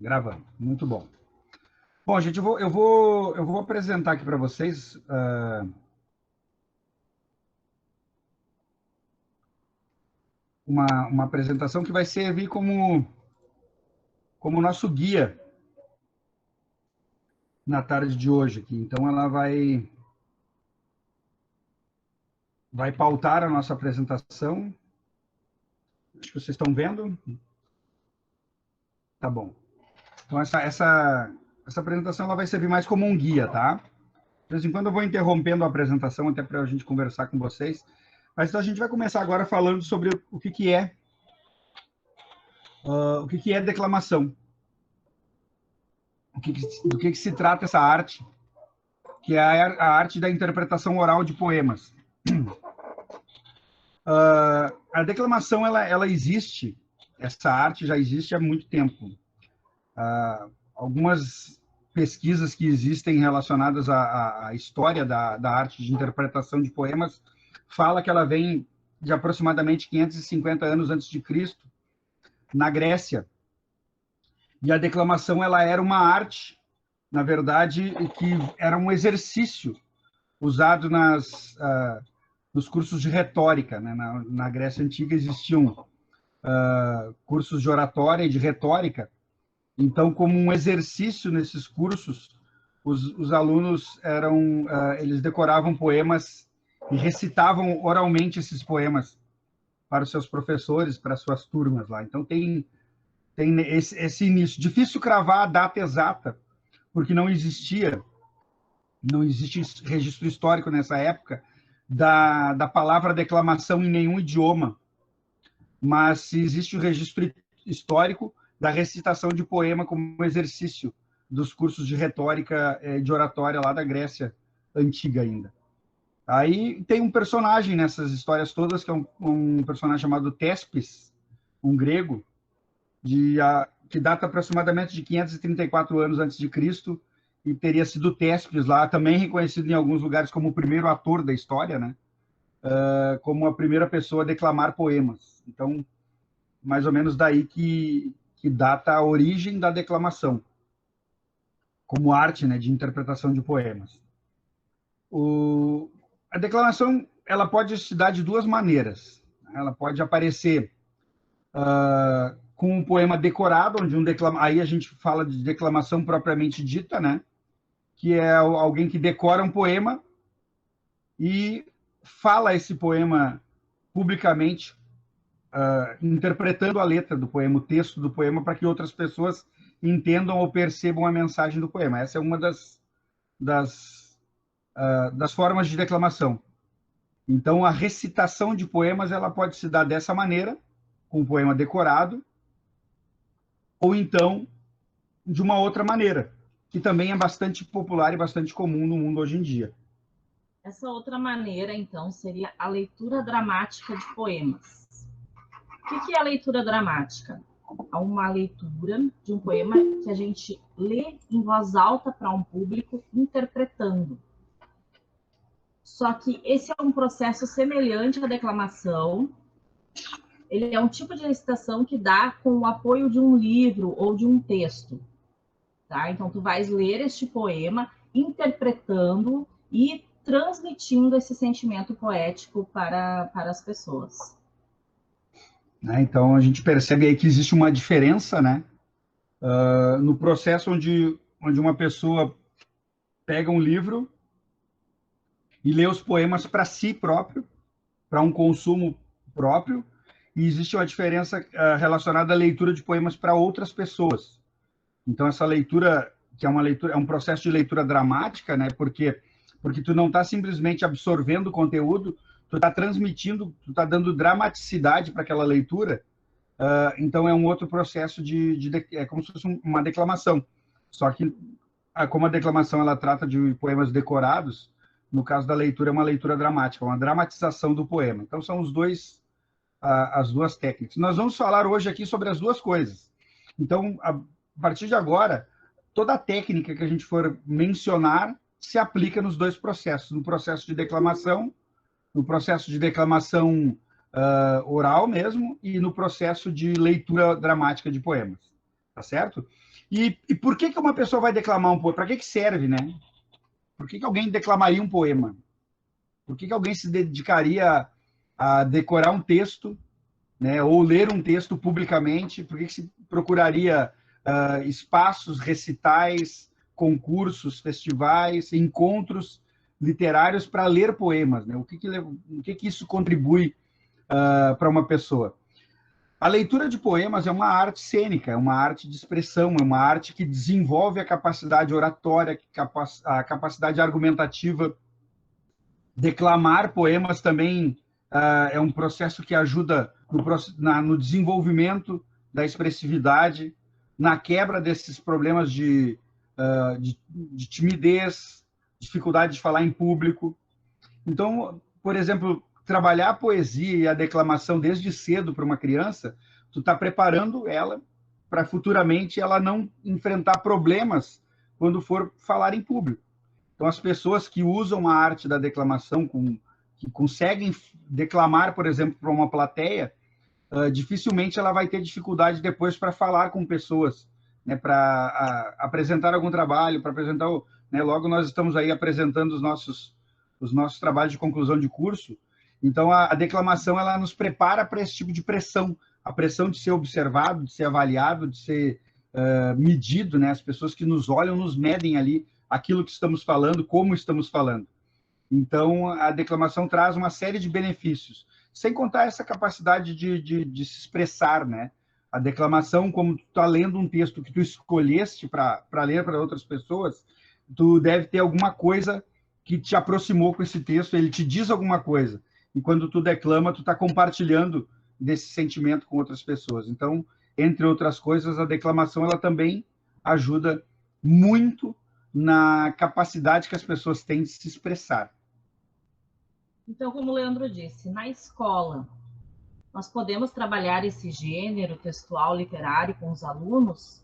Gravando. Muito bom. Bom, gente, eu vou apresentar aqui para vocês uma apresentação que vai servir como nosso guia na tarde de hoje aqui. Então, ela vai pautar a nossa apresentação. Acho que vocês estão vendo. Tá bom. Então, essa apresentação ela vai servir mais como um guia, tá? De vez em quando eu vou interrompendo a apresentação até para a gente conversar com vocês. Mas então a gente vai começar agora falando sobre o que é declamação. Do que se trata essa arte, que é a arte da interpretação oral de poemas. A declamação, ela existe, essa arte já existe há muito tempo. Algumas pesquisas que existem relacionadas à história da arte de interpretação de poemas fala que ela vem de aproximadamente 550 anos antes de Cristo, na Grécia. E a declamação ela era uma arte, na verdade, que era um exercício usado nos cursos de retórica, né? Na Grécia Antiga existiam cursos de oratória e de retórica. Então, como um exercício nesses cursos, os alunos eles decoravam poemas e recitavam oralmente esses poemas para os seus professores, para as suas turmas lá. Então, tem esse início. Difícil cravar a data exata, porque não existe registro histórico nessa época da palavra declamação em nenhum idioma, mas existe o registro histórico da recitação de poema como exercício dos cursos de retórica e de oratória lá da Grécia Antiga ainda. Aí tem um personagem nessas histórias todas, que é um personagem chamado Tespes, um grego, que data aproximadamente de 534 anos antes de Cristo, e teria sido Tespes lá, também reconhecido em alguns lugares como o primeiro ator da história, né? Como a primeira pessoa a declamar poemas. Então, mais ou menos daí que data a origem da declamação, como arte, né, de interpretação de poemas. A declamação ela pode se dar de duas maneiras. Ela pode aparecer com um poema decorado, onde aí a gente fala de declamação propriamente dita, né? Que é alguém que decora um poema e fala esse poema publicamente, interpretando a letra do poema, o texto do poema, para que outras pessoas entendam ou percebam a mensagem do poema. Essa é uma das formas de declamação. Então, a recitação de poemas ela pode se dar dessa maneira, com o poema decorado, ou então de uma outra maneira, que também é bastante popular e bastante comum no mundo hoje em dia. Essa outra maneira, então, seria a leitura dramática de poemas. O que é a leitura dramática? É uma leitura de um poema que a gente lê em voz alta para um público, interpretando. Só que esse é um processo semelhante à declamação. Ele é um tipo de recitação que dá com o apoio de um livro ou de um texto. Tá? Então, tu vais ler este poema, interpretando e transmitindo esse sentimento poético para as pessoas. Então, a gente percebe aí que existe uma diferença, né? No processo onde uma pessoa pega um livro e lê os poemas para si próprio, para um consumo próprio, e existe uma diferença relacionada à leitura de poemas para outras pessoas. Então, essa leitura, que é um processo de leitura dramática, né? Porque tu não está simplesmente absorvendo o conteúdo, tu está transmitindo, tu está dando dramaticidade para aquela leitura. Então, é um outro processo é como se fosse uma declamação. Só que, como a declamação ela trata de poemas decorados, no caso da leitura é uma leitura dramática, uma dramatização do poema. Então, são as duas técnicas. Nós vamos falar hoje aqui sobre as duas coisas. Então, a partir de agora, toda a técnica que a gente for mencionar se aplica nos dois processos, no processo de declamação, oral mesmo, e no processo de leitura dramática de poemas, tá certo? E por que uma pessoa vai declamar um poema? Para que serve, né? Por que alguém declamaria um poema? Por que alguém se dedicaria a decorar um texto, né? Ou ler um texto publicamente? Por que se procuraria espaços, recitais, concursos, festivais, encontros literários para ler poemas, né? O que isso contribui para uma pessoa? A leitura de poemas é uma arte cênica, é uma arte de expressão, é uma arte que desenvolve a capacidade oratória, a capacidade argumentativa. Declamar poemas também é um processo que ajuda no desenvolvimento da expressividade, na quebra desses problemas de timidez, dificuldade de falar em público. Então, por exemplo, trabalhar a poesia e a declamação desde cedo para uma criança, tu está preparando ela para futuramente ela não enfrentar problemas quando for falar em público. Então, as pessoas que usam a arte da declamação, que conseguem declamar, por exemplo, para uma plateia, dificilmente ela vai ter dificuldade depois para falar com pessoas, né, para apresentar algum trabalho, para apresentar, né, logo nós estamos aí apresentando os nossos trabalhos de conclusão de curso. Então, a declamação ela nos prepara para esse tipo de pressão, a pressão de ser observado, de ser avaliado, de ser medido, né? As pessoas que nos olham nos medem ali aquilo que estamos falando, como estamos falando. Então, a declamação traz uma série de benefícios, sem contar essa capacidade de se expressar, né? A declamação, como tu está lendo um texto que tu escolheste para ler para outras pessoas, tu deve ter alguma coisa que te aproximou com esse texto, ele te diz alguma coisa. E quando tu declama, tu está compartilhando desse sentimento com outras pessoas. Então, entre outras coisas, a declamação ela também ajuda muito na capacidade que as pessoas têm de se expressar. Então, como o Leandro disse, na escola, nós podemos trabalhar esse gênero textual literário com os alunos?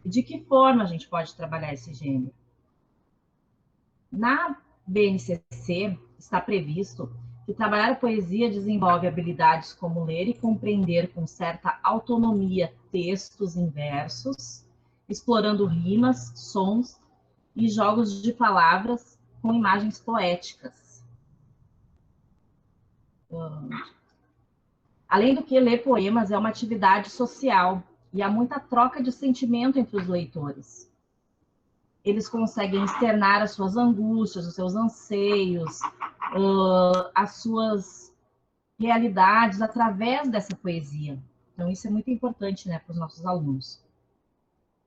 E de que forma a gente pode trabalhar esse gênero? Na BNCC está previsto que trabalhar a poesia desenvolve habilidades como ler e compreender com certa autonomia textos em versos, explorando rimas, sons e jogos de palavras com imagens poéticas. Além do que, ler poemas é uma atividade social e há muita troca de sentimento entre os leitores. Eles conseguem externar as suas angústias, os seus anseios, as suas realidades através dessa poesia. Então, isso é muito importante, né, para os nossos alunos.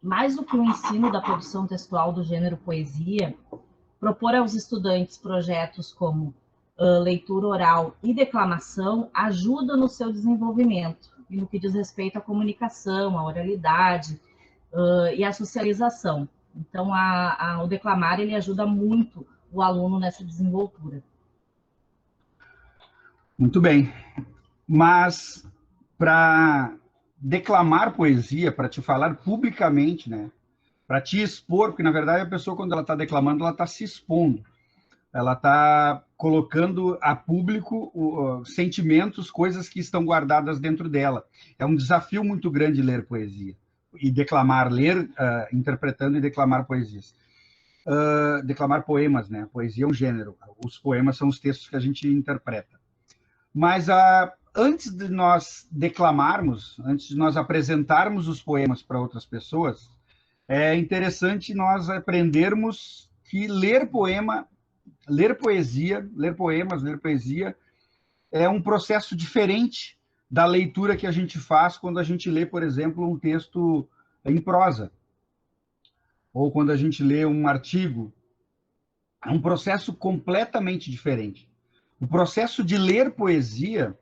Mais do que o ensino da produção textual do gênero poesia, propor aos estudantes projetos como leitura oral e declamação ajuda no seu desenvolvimento, e no que diz respeito à comunicação, à oralidade e à socialização. Então, o declamar ele ajuda muito o aluno nessa desenvoltura. Muito bem. Mas para declamar poesia, para te falar publicamente, né? Para te expor, porque na verdade a pessoa quando ela está declamando, ela está se expondo. Ela está colocando a público sentimentos, coisas que estão guardadas dentro dela. É um desafio muito grande ler poesia e declamar, ler, interpretando e declamar poesias. Declamar poemas, né? A poesia é um gênero. Os poemas são os textos que a gente interpreta. Mas antes de nós declamarmos, antes de nós apresentarmos os poemas para outras pessoas, é interessante nós aprendermos que ler poemas, ler poesia é um processo diferente da leitura que a gente faz quando a gente lê, por exemplo, um texto em prosa, ou quando a gente lê um artigo. É um processo completamente diferente. O processo de ler poesia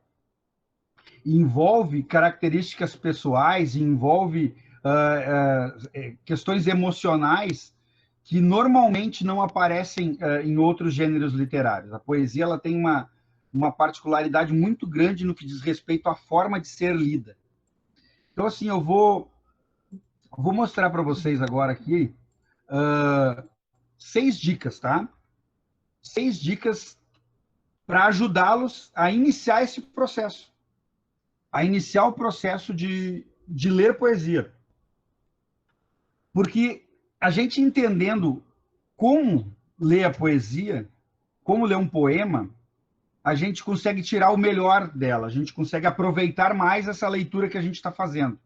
envolve características pessoais, envolve questões emocionais que normalmente não aparecem em outros gêneros literários. A poesia ela tem uma particularidade muito grande no que diz respeito à forma de ser lida. Então, assim, eu vou mostrar para vocês agora aqui 6 dicas, tá? 6 dicas para ajudá-los a iniciar esse processo, a iniciar o processo de ler poesia. Porque a gente entendendo como ler a poesia, como ler um poema, a gente consegue tirar o melhor dela, a gente consegue aproveitar mais essa leitura que a gente está fazendo.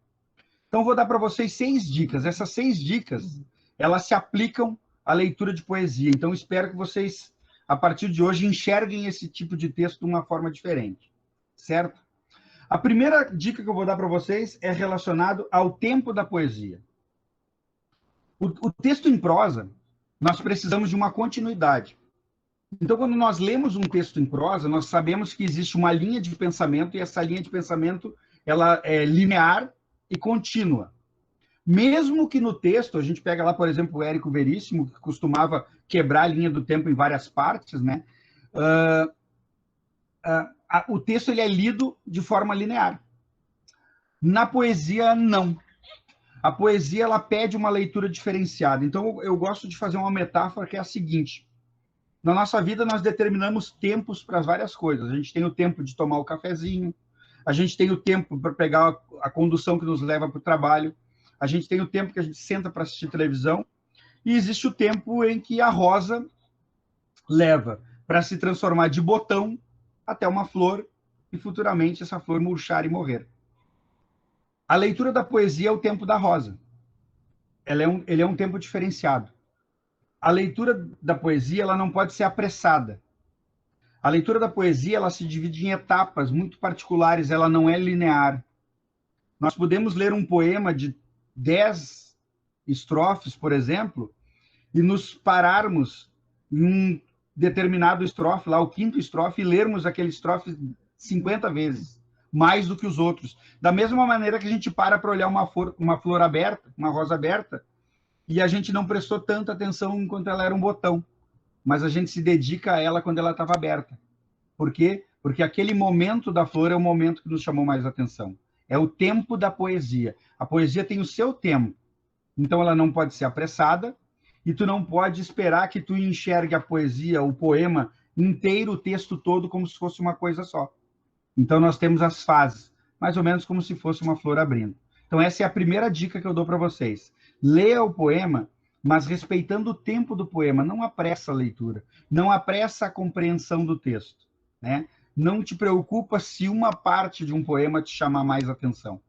Então, vou dar para vocês 6 dicas. Essas 6 dicas, elas se aplicam à leitura de poesia. Então, espero que vocês, a partir de hoje, enxerguem esse tipo de texto de uma forma diferente, certo? A primeira dica que eu vou dar para vocês é relacionado ao tempo da poesia. O texto em prosa, nós precisamos de uma continuidade. Então, quando nós lemos um texto em prosa, nós sabemos que existe uma linha de pensamento, e essa linha de pensamento ela é linear e contínua. Mesmo que no texto, a gente pega lá, por exemplo, o Érico Veríssimo, que costumava quebrar a linha do tempo em várias partes, né? O texto ele é lido de forma linear. Na poesia, não. A poesia ela pede uma leitura diferenciada. Então, eu gosto de fazer uma metáfora que é a seguinte. Na nossa vida, nós determinamos tempos para várias coisas. A gente tem o tempo de tomar o cafezinho, a gente tem o tempo para pegar a condução que nos leva para o trabalho, a gente tem o tempo que a gente senta para assistir televisão, e existe o tempo em que a rosa leva para se transformar de botão até uma flor, e futuramente essa flor murchar e morrer. A leitura da poesia é o tempo da rosa. Ele é um tempo diferenciado. A leitura da poesia ela não pode ser apressada. A leitura da poesia ela se divide em etapas muito particulares, ela não é linear. Nós podemos ler um poema de 10 estrofes, por exemplo, e nos pararmos em um determinado estrofe, lá o quinto estrofe, e lermos aquele estrofe 50 vezes, mais do que os outros. Da mesma maneira que a gente para olhar uma flor aberta, uma rosa aberta, e a gente não prestou tanta atenção enquanto ela era um botão, mas a gente se dedica a ela quando ela estava aberta. Por quê? Porque aquele momento da flor é o momento que nos chamou mais atenção. É o tempo da poesia. A poesia tem o seu tempo. Então ela não pode ser apressada e tu não pode esperar que tu enxergue a poesia, o poema inteiro, o texto todo, como se fosse uma coisa só. Então nós temos as fases, mais ou menos como se fosse uma flor abrindo. Então essa é a primeira dica que eu dou para vocês. Leia o poema, mas respeitando o tempo do poema. Não apressa a leitura, não apressa a compreensão do texto, né? Não te preocupa se uma parte de um poema te chamar mais atenção.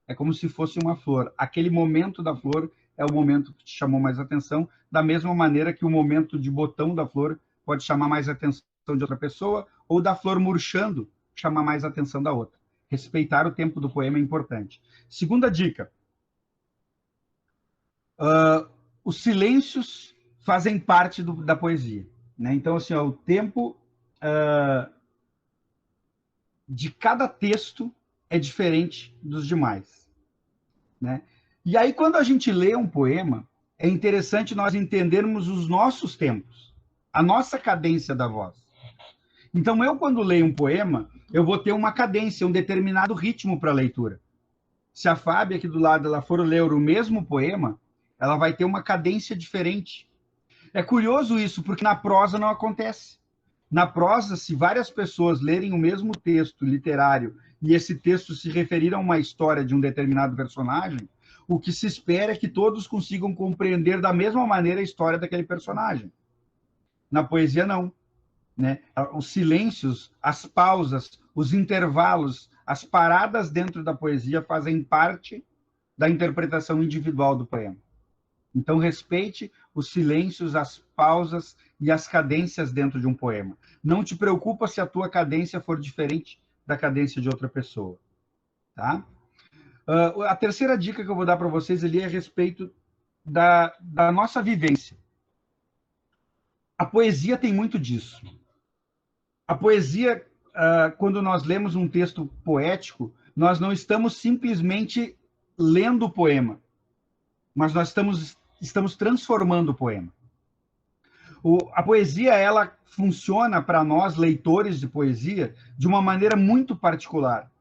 É como se fosse uma flor. Aquele momento da flor é o momento que te chamou mais atenção, da mesma maneira que o momento de botão da flor pode chamar mais atenção de outra pessoa, ou da flor murchando chamar mais atenção da outra. Respeitar o tempo do poema é importante. Segunda dica. Os silêncios fazem parte da poesia, né? Então, assim, o tempo de cada texto é diferente dos demais, né? E aí, quando a gente lê um poema, é interessante nós entendermos os nossos tempos, a nossa cadência da voz. Então, eu, quando leio um poema, eu vou ter uma cadência, um determinado ritmo para a leitura. Se a Fábia, aqui do lado, ela for ler o mesmo poema, ela vai ter uma cadência diferente. É curioso isso, porque na prosa não acontece. Na prosa, se várias pessoas lerem o mesmo texto literário e esse texto se referir a uma história de um determinado personagem, o que se espera é que todos consigam compreender da mesma maneira a história daquele personagem. Na poesia, não, né? Os silêncios, as pausas, os intervalos, as paradas dentro da poesia fazem parte da interpretação individual do poema. Então, respeite os silêncios, as pausas e as cadências dentro de um poema. Não te preocupa se a tua cadência for diferente da cadência de outra pessoa, tá? A terceira dica que eu vou dar para vocês ali é a respeito da nossa vivência. A poesia tem muito disso. A poesia, quando nós lemos um texto poético, nós não estamos simplesmente lendo o poema, mas nós estamos transformando o poema. A poesia, ela funciona para nós, leitores de poesia, de uma maneira muito particular.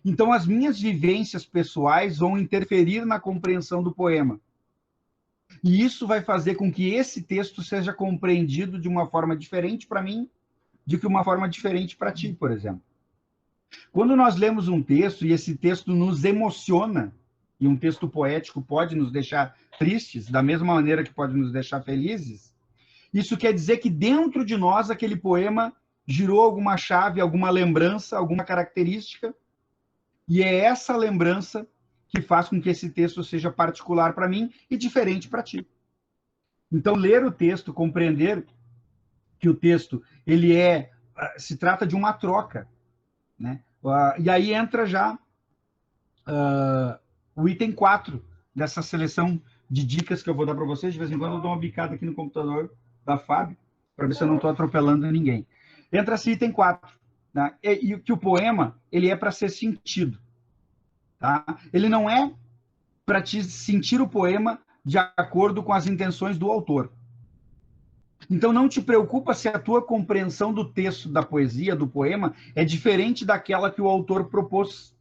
Então, as minhas vivências pessoais vão interferir na compreensão do poema. E isso vai fazer com que esse texto seja compreendido de uma forma diferente para mim, de que uma forma diferente para ti, por exemplo. Quando nós lemos um texto e esse texto nos emociona, e um texto poético pode nos deixar tristes, da mesma maneira que pode nos deixar felizes, isso quer dizer que dentro de nós aquele poema girou alguma chave, alguma lembrança, alguma característica, e é essa lembrança que faz com que esse texto seja particular para mim e diferente para ti. Então, ler o texto, compreender que o texto ele se trata de uma troca, né? E aí entra já o item 4 dessa seleção de dicas que eu vou dar para vocês. De vez em quando eu dou uma bicada aqui no computador da Fábio, para ver se eu não estou atropelando ninguém. Entra esse item 4, né? E que o poema ele é para ser sentido. Tá? Ele não é para te sentir o poema de acordo com as intenções do autor. Então não te preocupa se a tua compreensão do texto, da poesia, do poema, é diferente daquela que o autor propôs.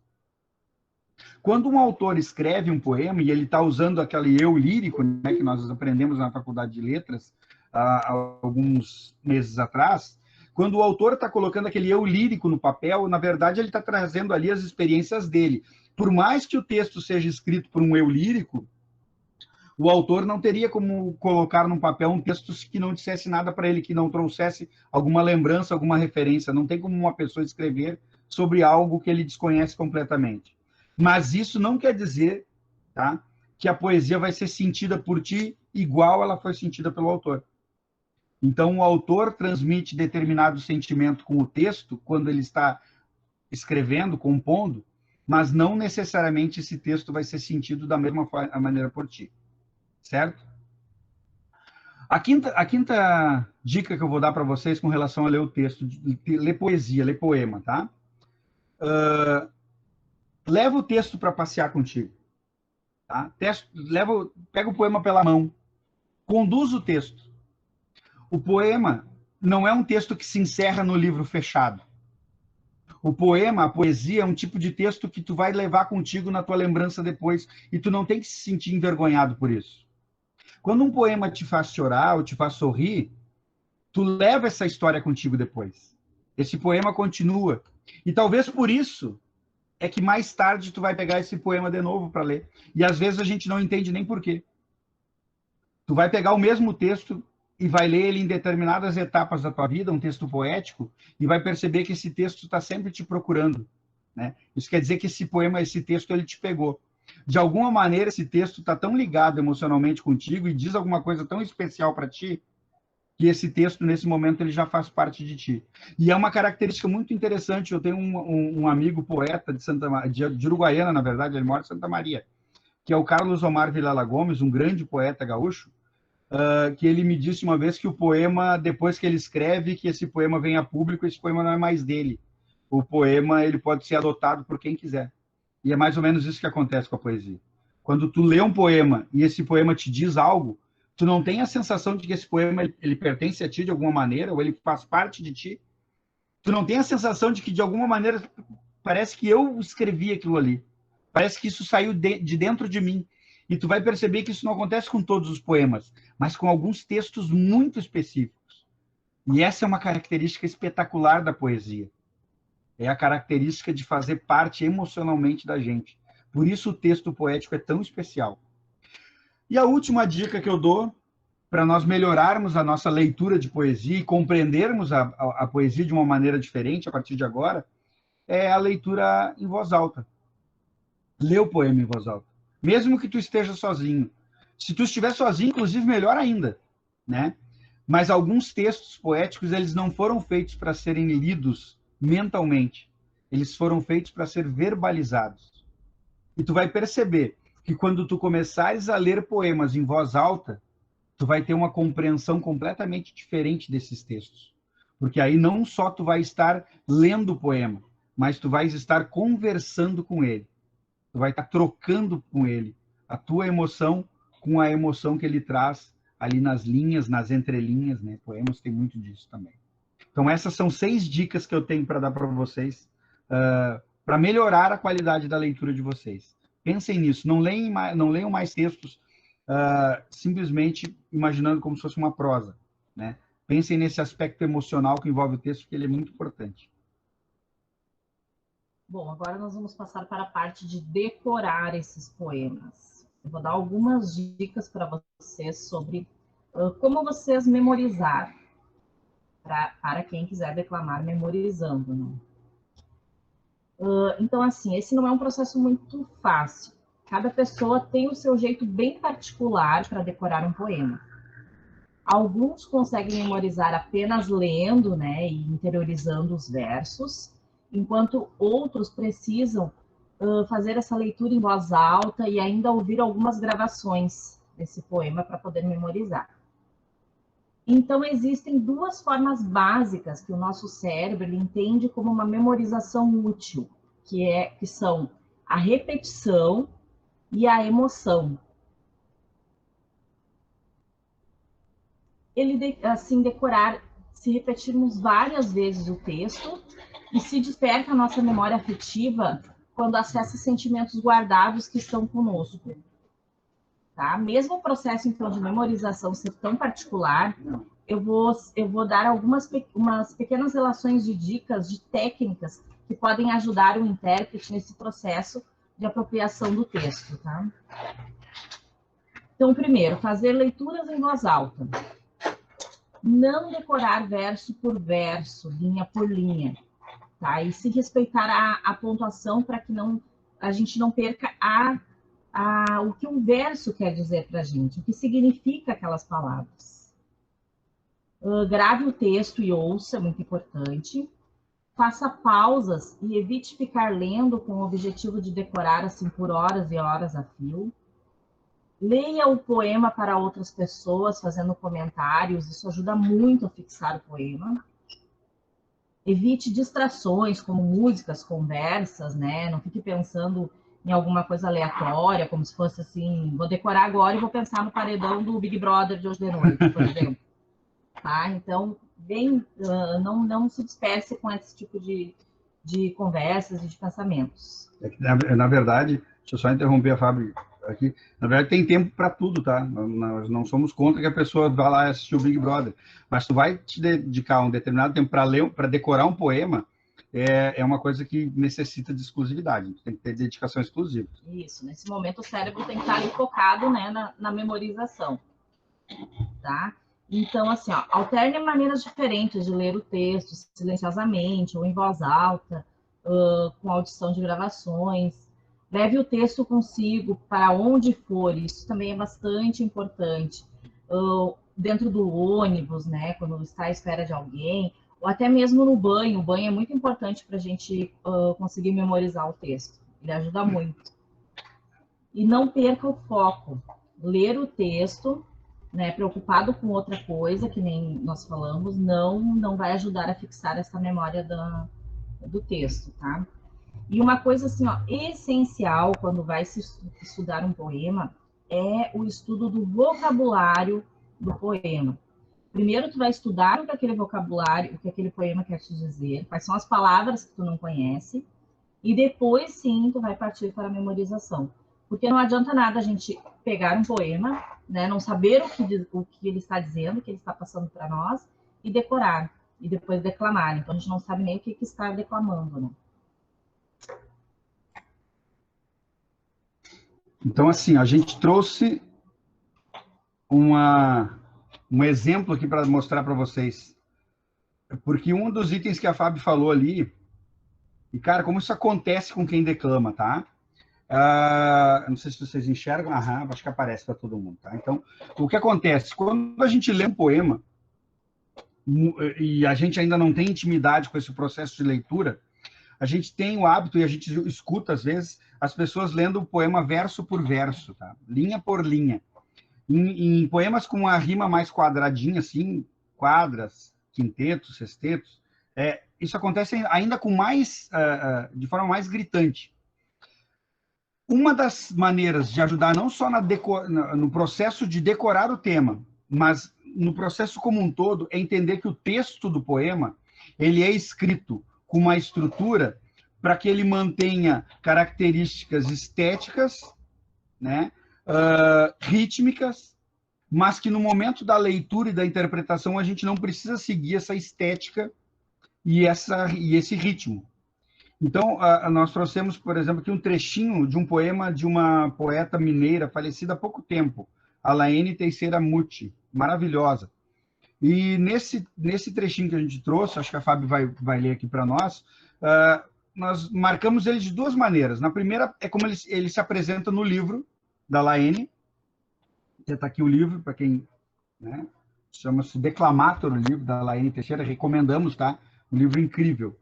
Quando um autor escreve um poema e ele está usando aquele eu lírico, né, que nós aprendemos na Faculdade de Letras há alguns meses atrás, quando o autor está colocando aquele eu lírico no papel, na verdade ele está trazendo ali as experiências dele. Por mais que o texto seja escrito por um eu lírico, o autor não teria como colocar no papel um texto que não dissesse nada para ele, que não trouxesse alguma lembrança, alguma referência. Não tem como uma pessoa escrever sobre algo que ele desconhece completamente. Mas isso não quer dizer, tá, que a poesia vai ser sentida por ti igual ela foi sentida pelo autor. Então, o autor transmite determinado sentimento com o texto quando ele está escrevendo, compondo, mas não necessariamente esse texto vai ser sentido da mesma maneira por ti. Certo? A quinta dica que eu vou dar para vocês com relação a ler o texto, ler poesia, ler poema, tá? Leva o texto para passear contigo. Tá? Pega o poema pela mão. Conduz o texto. O poema não é um texto que se encerra no livro fechado. O poema, a poesia, é um tipo de texto que tu vai levar contigo na tua lembrança depois e tu não tem que se sentir envergonhado por isso. Quando um poema te faz chorar ou te faz sorrir, tu leva essa história contigo depois. Esse poema continua. E talvez por isso é que mais tarde tu vai pegar esse poema de novo para ler. E às vezes a gente não entende nem por quê. Tu vai pegar o mesmo texto e vai ler ele em determinadas etapas da tua vida, um texto poético, e vai perceber que esse texto está sempre te procurando. Né? Isso quer dizer que esse poema, esse texto, ele te pegou. De alguma maneira, esse texto está tão ligado emocionalmente contigo e diz alguma coisa tão especial para ti, que esse texto, nesse momento, ele já faz parte de ti. E é uma característica muito interessante. Eu tenho um amigo poeta de Uruguaiana, na verdade, ele mora em Santa Maria, que é o Carlos Omar Vilela Gomes, um grande poeta gaúcho, que ele me disse uma vez que o poema, depois que ele escreve, que esse poema vem a público, esse poema não é mais dele. O poema ele pode ser adotado por quem quiser. E é mais ou menos isso que acontece com a poesia. Quando tu lê um poema e esse poema te diz algo, tu não tem a sensação de que esse poema ele pertence a ti de alguma maneira, ou ele faz parte de ti. Tu não tem a sensação de que, de alguma maneira, parece que eu escrevi aquilo ali. Parece que isso saiu de dentro de mim. E tu vai perceber que isso não acontece com todos os poemas, mas com alguns textos muito específicos. E essa é uma característica espetacular da poesia. É a característica de fazer parte emocionalmente da gente. Por isso o texto poético é tão especial. E a última dica que eu dou para nós melhorarmos a nossa leitura de poesia e compreendermos a poesia de uma maneira diferente a partir de agora é a leitura em voz alta. Lê o poema em voz alta. Mesmo que tu esteja sozinho. Se tu estiver sozinho, inclusive, melhor ainda, né? Mas alguns textos poéticos, eles não foram feitos para serem lidos mentalmente. Eles foram feitos para ser verbalizados. E tu vai perceber que quando tu começares a ler poemas em voz alta, tu vai ter uma compreensão completamente diferente desses textos. Porque aí não só tu vai estar lendo o poema, mas tu vais estar conversando com ele. Tu vai estar trocando com ele a tua emoção com a emoção que ele traz ali nas linhas, nas entrelinhas, né? Poemas tem muito disso também. Então essas são 6 dicas que eu tenho para dar para vocês, para melhorar a qualidade da leitura de vocês. Pensem nisso, não leiam mais textos simplesmente imaginando como se fosse uma prosa, né? Pensem nesse aspecto emocional que envolve o texto, que ele é muito importante. Bom, agora nós vamos passar para a parte de decorar esses poemas. Eu vou dar algumas dicas para vocês sobre como vocês memorizar, para quem quiser declamar memorizando, né? Então, assim, esse não é um processo muito fácil. Cada pessoa tem o seu jeito bem particular para decorar um poema. Alguns conseguem memorizar apenas lendo, né, e interiorizando os versos, enquanto outros precisam fazer essa leitura em voz alta e ainda ouvir algumas gravações desse poema para poder memorizar. Então, existem duas formas básicas que o nosso cérebro ele entende como uma memorização útil, que são a repetição e a emoção. Ele, assim, decorar, se repetirmos várias vezes o texto, e se desperta a nossa memória afetiva quando acessa sentimentos guardados que estão conosco. Tá? Mesmo o processo, então, de memorização ser tão particular, eu vou dar umas pequenas relações de dicas, de técnicas que podem ajudar o intérprete nesse processo de apropriação do texto. Tá? Então, primeiro, fazer leituras em voz alta. Não decorar verso por verso, linha por linha. Tá? E se respeitar a pontuação para que a gente não perca o que um verso quer dizer para a gente, o que significa aquelas palavras. Grave o texto e ouça, é muito importante. Faça pausas e evite ficar lendo com o objetivo de decorar assim por horas e horas a fio. Leia o poema para outras pessoas, fazendo comentários, isso ajuda muito a fixar o poema. Evite distrações, como músicas, conversas, né? Não fique pensando em alguma coisa aleatória, como se fosse assim, vou decorar agora e vou pensar no paredão do Big Brother de hoje de noite, por exemplo. Tá? Então, não se disperse com esse tipo de conversas e de pensamentos. Na verdade, deixa eu só interromper a Fábio aqui. Na verdade, tem tempo para tudo, tá? Nós não somos contra que a pessoa vá lá assistir o Big Brother, mas tu vai te dedicar um determinado tempo para ler, para decorar um poema, é uma coisa que necessita de exclusividade. Tem que ter dedicação exclusiva. Isso. Nesse momento, o cérebro tem que estar ali focado, né, na memorização, tá? Então, assim, ó, alterne maneiras diferentes de ler o texto, silenciosamente ou em voz alta, com audição de gravações. Leve o texto consigo para onde for, isso também é bastante importante. Dentro do ônibus, né, quando está à espera de alguém, ou até mesmo no banho. O banho é muito importante para a gente conseguir memorizar o texto. Ele ajuda muito. E não perca o foco. Ler o texto, né, preocupado com outra coisa, que nem nós falamos, não vai ajudar a fixar essa memória do texto, tá? E uma coisa assim, ó, essencial quando vai se estudar um poema é o estudo do vocabulário do poema. Primeiro tu vai estudar o que aquele vocabulário, o que aquele poema quer te dizer, quais são as palavras que tu não conhece, e depois sim tu vai partir para a memorização. Porque não adianta nada a gente pegar um poema, né, não saber o que ele está dizendo, o que ele está passando para nós, e decorar, e depois declamar. Então a gente não sabe nem o que está declamando, né? Então, assim, a gente trouxe um exemplo aqui para mostrar para vocês. Porque um dos itens que a Fábio falou ali, e cara, como isso acontece com quem declama, tá? Não sei se vocês enxergam, acho que aparece para todo mundo, tá? Então, o que acontece? Quando a gente lê um poema e a gente ainda não tem intimidade com esse processo de leitura, a gente tem o hábito, e a gente escuta às vezes, as pessoas lendo o poema verso por verso, tá? Linha por linha. Em poemas com uma rima mais quadradinha, assim, quadras, quintetos, sextetos, isso acontece ainda com mais, de forma mais gritante. Uma das maneiras de ajudar não só no processo de decorar o tema, mas no processo como um todo, é entender que o texto do poema ele é escrito com uma estrutura para que ele mantenha características estéticas, né, rítmicas, mas que no momento da leitura e da interpretação a gente não precisa seguir essa estética e esse ritmo. Então, nós trouxemos, por exemplo, aqui um trechinho de um poema de uma poeta mineira falecida há pouco tempo, a Laene Teixeira Muti, maravilhosa. E nesse trechinho que a gente trouxe, acho que a Fábio vai ler aqui para nós, nós marcamos ele de duas maneiras. Na primeira, é como ele se apresenta no livro da Laene. Está aqui o livro, para quem... né, chama-se Declamator, o livro da Laene Teixeira, recomendamos, tá? Um livro incrível.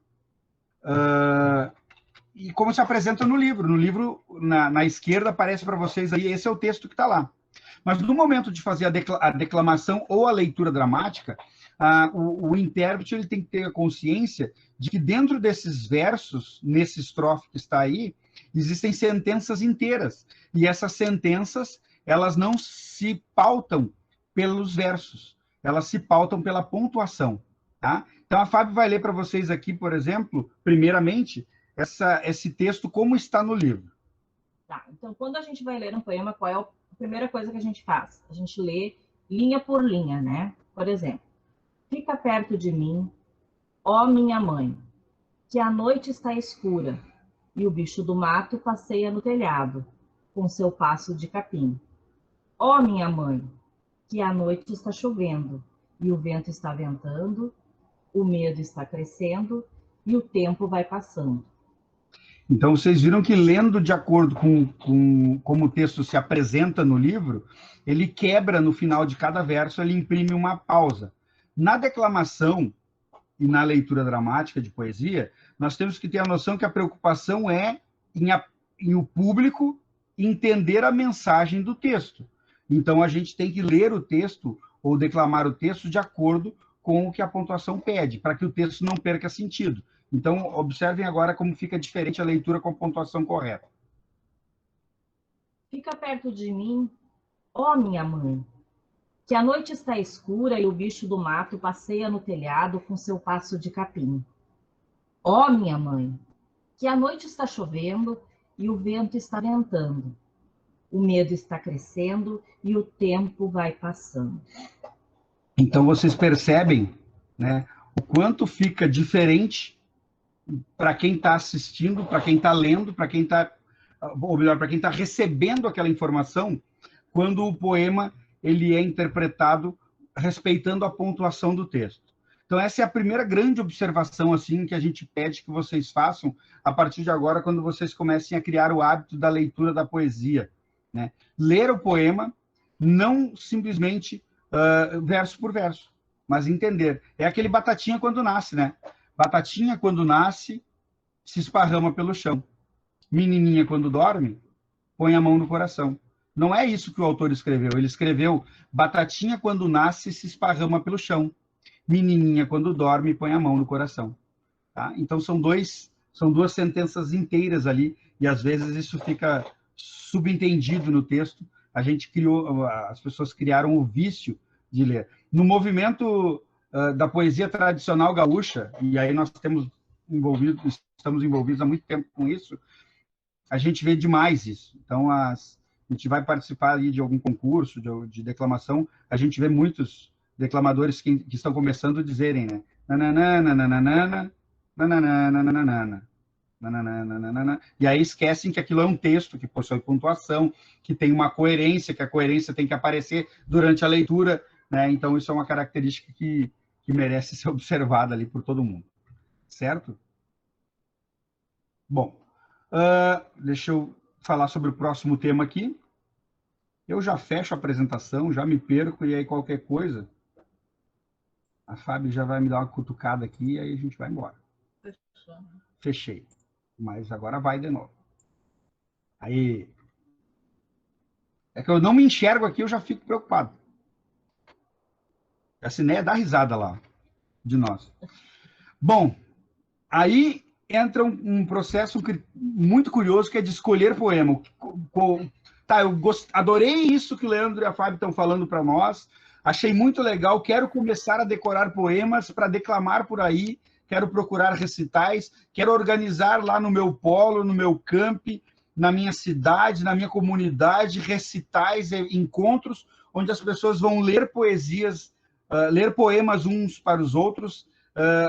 E como se apresenta no livro. No livro, na esquerda, aparece para vocês aí, esse é o texto que está lá. Mas no momento de fazer a declamação ou a leitura dramática, o intérprete ele tem que ter a consciência de que dentro desses versos, nesse estrofe que está aí, existem sentenças inteiras. E essas sentenças, elas não se pautam pelos versos, elas se pautam pela pontuação. Tá? Então, a Fábio vai ler para vocês aqui, por exemplo, primeiramente, esse texto como está no livro. Tá, então, quando a gente vai ler um poema, qual é a primeira coisa que a gente faz? A gente lê linha por linha, né? Por exemplo, fica perto de mim, ó minha mãe, que a noite está escura e o bicho do mato passeia no telhado com seu passo de capim. Ó minha mãe, que a noite está chovendo e o vento está ventando, o medo está crescendo e o tempo vai passando. Então, vocês viram que, lendo de acordo com como o texto se apresenta no livro, ele quebra no final de cada verso, ele imprime uma pausa. Na declamação e na leitura dramática de poesia, nós temos que ter a noção que a preocupação é em o público entender a mensagem do texto. Então, a gente tem que ler o texto ou declamar o texto de acordo com o que a pontuação pede, para que o texto não perca sentido. Então, observem agora como fica diferente a leitura com a pontuação correta. Fica perto de mim, ó minha mãe, que a noite está escura e o bicho do mato passeia no telhado com seu passo de capim. Ó minha mãe, que a noite está chovendo e o vento está ventando. O medo está crescendo e o tempo vai passando. Então, vocês percebem, né, o quanto fica diferente para quem está assistindo, para quem está lendo, para quem está, ou melhor, para quem está recebendo aquela informação, quando o poema ele é interpretado respeitando a pontuação do texto. Então, essa é a primeira grande observação assim que a gente pede que vocês façam a partir de agora, quando vocês comecem a criar o hábito da leitura da poesia. Né? Ler o poema, não simplesmente verso por verso, mas entender. É aquele batatinha quando nasce, né? Batatinha, quando nasce, se esparrama pelo chão. Menininha, quando dorme, põe a mão no coração. Não é isso que o autor escreveu. Ele escreveu: batatinha, quando nasce, se esparrama pelo chão. Menininha, quando dorme, põe a mão no coração. Tá? Então, são duas sentenças inteiras ali, e às vezes isso fica subentendido no texto. As pessoas criaram o vício de ler. No movimento da poesia tradicional gaúcha, e aí nós estamos envolvidos há muito tempo com isso, a gente vê demais isso. Então, a gente vai participar ali de algum concurso de declamação, a gente vê muitos declamadores que estão começando a dizerem, né? Nananana, nananana, nananana. E aí esquecem que aquilo é um texto que possui pontuação, que tem uma coerência, que a coerência tem que aparecer durante a leitura, né? Então, isso é uma característica que merece ser observada ali por todo mundo. Certo? Bom, deixa eu falar sobre o próximo tema aqui. Eu já fecho a apresentação, já me perco, e aí qualquer coisa, a Fábio já vai me dar uma cutucada aqui, e aí a gente vai embora. Fechei. Mas agora vai de novo. Aí. É que eu não me enxergo aqui, eu já fico preocupado. A Cineia dá risada lá, de nós. Bom, aí entra um processo muito curioso, que é de escolher poema. Tá, eu adorei isso que o Leandro e a Fábio estão falando para nós. Achei muito legal. Quero começar a decorar poemas para declamar por aí. Quero procurar recitais. Quero organizar lá no meu polo, no meu camp, na minha cidade, na minha comunidade, recitais, encontros, onde as pessoas vão ler poesias, ler poemas uns para os outros,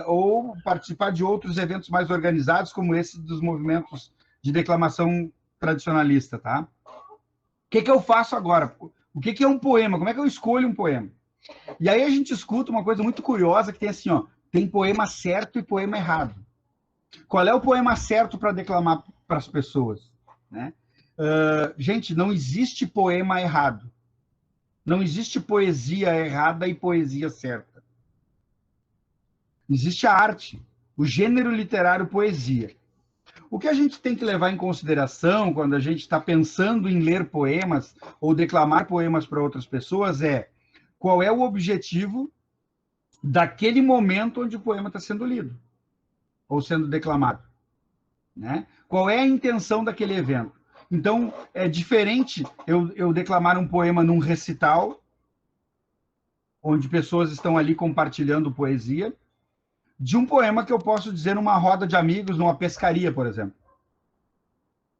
ou participar de outros eventos mais organizados, como esse dos movimentos de declamação tradicionalista, tá? O que eu faço agora? O que é um poema? Como é que eu escolho um poema? E aí a gente escuta uma coisa muito curiosa que tem assim, ó, tem poema certo e poema errado. Qual é o poema certo para declamar para as pessoas? Né? Gente, não existe poema errado. Não existe poesia errada e poesia certa. Existe a arte, o gênero literário poesia. O que a gente tem que levar em consideração quando a gente está pensando em ler poemas ou declamar poemas para outras pessoas é qual é o objetivo daquele momento onde o poema está sendo lido ou sendo declamado, né? Qual é a intenção daquele evento? Então, é diferente eu declamar um poema num recital, onde pessoas estão ali compartilhando poesia, de um poema que eu posso dizer numa roda de amigos, numa pescaria, por exemplo.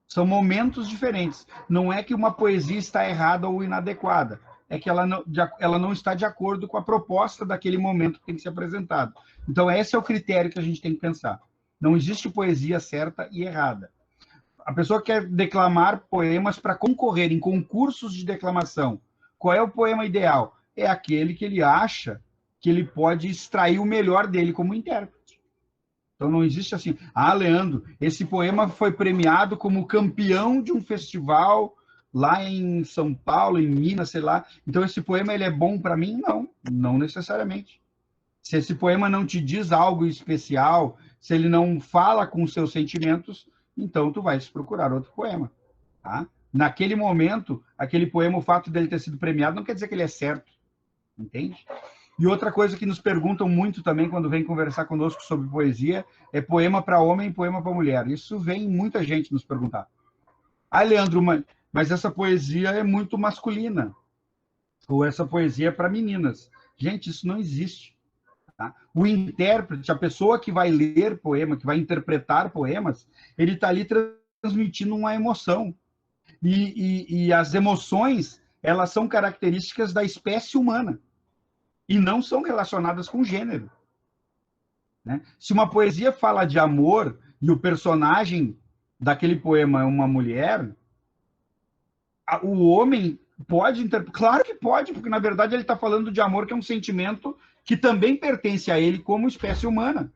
São momentos diferentes. Não é que uma poesia está errada ou inadequada, é que ela não está de acordo com a proposta daquele momento que tem que ser apresentado. Então, esse é o critério que a gente tem que pensar. Não existe poesia certa e errada. A pessoa quer declamar poemas para concorrer em concursos de declamação. Qual é o poema ideal? É aquele que ele acha que ele pode extrair o melhor dele como intérprete. Então não existe assim, Leandro, esse poema foi premiado como campeão de um festival lá em São Paulo, em Minas, sei lá. Então esse poema ele é bom para mim? Não, não necessariamente. Se esse poema não te diz algo especial, se ele não fala com os seus sentimentos, então tu vais procurar outro poema, tá? Naquele momento, aquele poema, o fato dele ter sido premiado, não quer dizer que ele é certo, entende? E outra coisa que nos perguntam muito também quando vem conversar conosco sobre poesia é poema para homem e poema para mulher. Isso vem muita gente nos perguntar. Leandro, mas essa poesia é muito masculina. Ou essa poesia é para meninas. Gente, isso não existe. Tá? O intérprete, a pessoa que vai ler poema, que vai interpretar poemas, ele está ali transmitindo uma emoção. E as emoções, elas são características da espécie humana e não são relacionadas com gênero. Né? Se uma poesia fala de amor e o personagem daquele poema é uma mulher, o homem pode interpretar. Claro que pode, porque na verdade ele está falando de amor, que é um sentimento que também pertence a ele como espécie humana.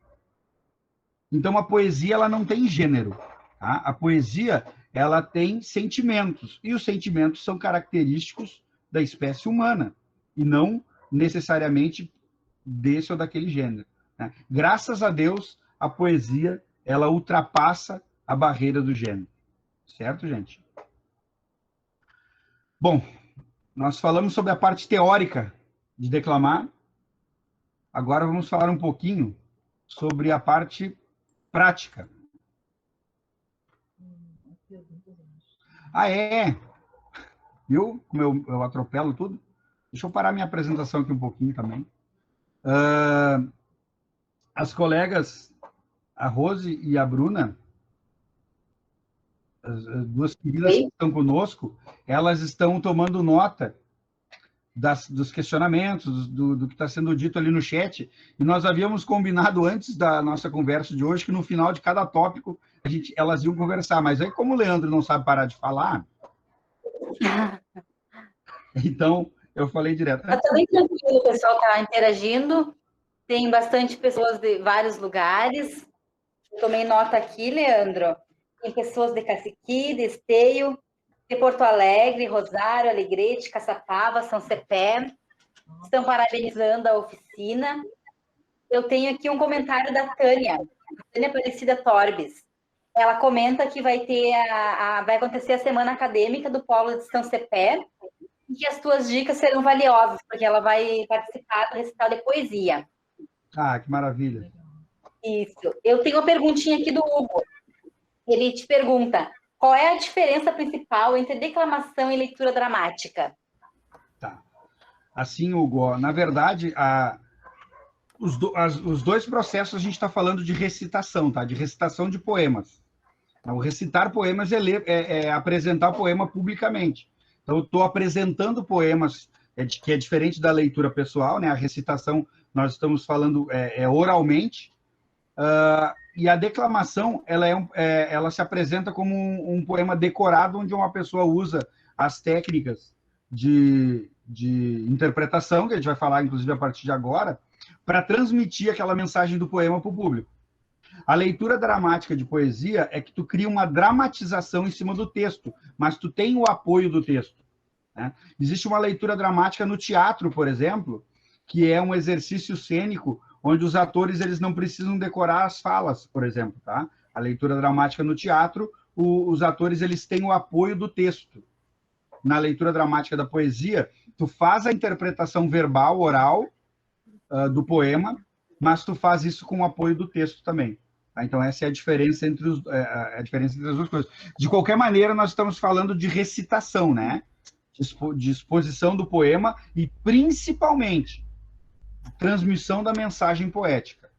Então a poesia ela não tem gênero. Tá? A poesia ela tem sentimentos e os sentimentos são característicos da espécie humana e não necessariamente desse ou daquele gênero. Né? Graças a Deus, a poesia ela ultrapassa a barreira do gênero. Certo, gente? Bom, nós falamos sobre a parte teórica de declamar. Agora vamos falar um pouquinho sobre a parte prática. É? Viu como eu atropelo tudo? Deixa eu parar minha apresentação aqui um pouquinho também. As colegas, a Rose e a Bruna, as duas queridas que estão conosco, elas estão tomando nota dos questionamentos, do que está sendo dito ali no chat, e nós havíamos combinado antes da nossa conversa de hoje que no final de cada tópico elas iam conversar, mas aí como o Leandro não sabe parar de falar, então eu falei direto. Está bem tranquilo, o pessoal está interagindo, tem bastante pessoas de vários lugares, eu tomei nota aqui, Leandro, tem pessoas de Caciqui, de Esteio, de Porto Alegre, Rosário, Alegrete, Caçapava, São Cepé, estão parabenizando a oficina. Eu tenho aqui um comentário da Tânia Aparecida Torbes. Ela comenta que vai acontecer a semana acadêmica do Polo de São Cepé e que as tuas dicas serão valiosas, porque ela vai participar do recital de poesia. Que maravilha. Isso. Eu tenho uma perguntinha aqui do Hugo. Ele te pergunta: qual é a diferença principal entre declamação e leitura dramática? Tá. Assim, Hugo, na verdade, os dois processos a gente está falando de recitação, tá? De recitação de poemas. O recitar poemas é apresentar o poema publicamente. Então, eu estou apresentando poemas, que é diferente da leitura pessoal, né? A recitação nós estamos falando oralmente, e a declamação, ela se apresenta como um poema decorado, onde uma pessoa usa as técnicas de interpretação, que a gente vai falar, inclusive, a partir de agora, para transmitir aquela mensagem do poema para o público. A leitura dramática de poesia é que tu cria uma dramatização em cima do texto, mas tu tem o apoio do texto, né? Existe uma leitura dramática no teatro, por exemplo, que é um exercício cênico, onde os atores eles não precisam decorar as falas, por exemplo, tá? A leitura dramática no teatro, os atores eles têm o apoio do texto. Na leitura dramática da poesia, tu faz a interpretação verbal, oral, do poema, mas tu faz isso com o apoio do texto também. Tá? Então, essa é a diferença entre as duas coisas. De qualquer maneira, nós estamos falando de recitação, né? De exposição do poema e, principalmente, transmissão da mensagem poética.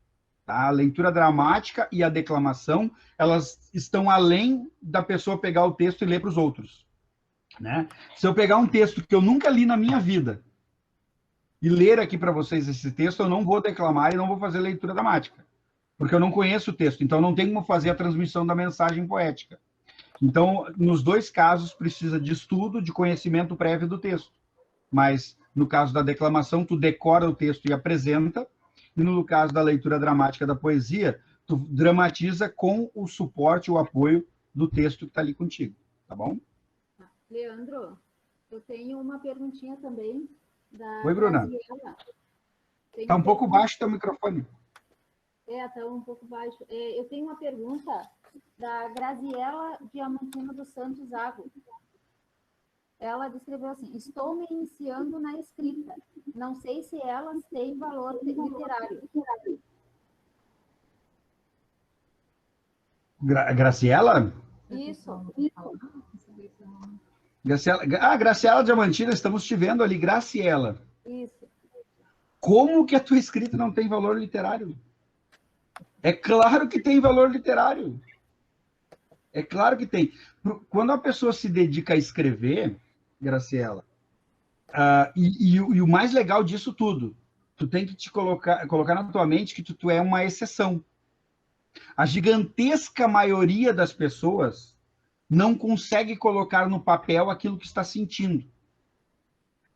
Tá? A leitura dramática e a declamação, elas estão além da pessoa pegar o texto e ler para os outros. Né? Se eu pegar um texto que eu nunca li na minha vida e ler aqui para vocês esse texto, eu não vou declamar e não vou fazer leitura dramática, porque eu não conheço o texto, então não tem como fazer a transmissão da mensagem poética. Então, nos dois casos, precisa de estudo, de conhecimento prévio do texto. Mas, no caso da declamação, tu decora o texto e apresenta, e no caso da leitura dramática da poesia, tu dramatiza com o suporte, o apoio do texto que está ali contigo, tá bom? Leandro, eu tenho uma perguntinha também da Oi, Bruna. Está um pouco baixo o teu microfone. Está um pouco baixo. Eu tenho uma pergunta da Graziela Diamantino dos Santos Zago. Ela descreveu assim: estou me iniciando na escrita. Não sei se elas têm valor literário. Graciela? Isso. Graciela Diamantino, estamos te vendo ali, Graciela. Isso. Como que a tua escrita não tem valor literário? É claro que tem valor literário. É claro que tem. Quando a pessoa se dedica a escrever, Graciela, e o mais legal disso tudo, tu tem que te colocar na tua mente que tu é uma exceção. A gigantesca maioria das pessoas não consegue colocar no papel aquilo que está sentindo.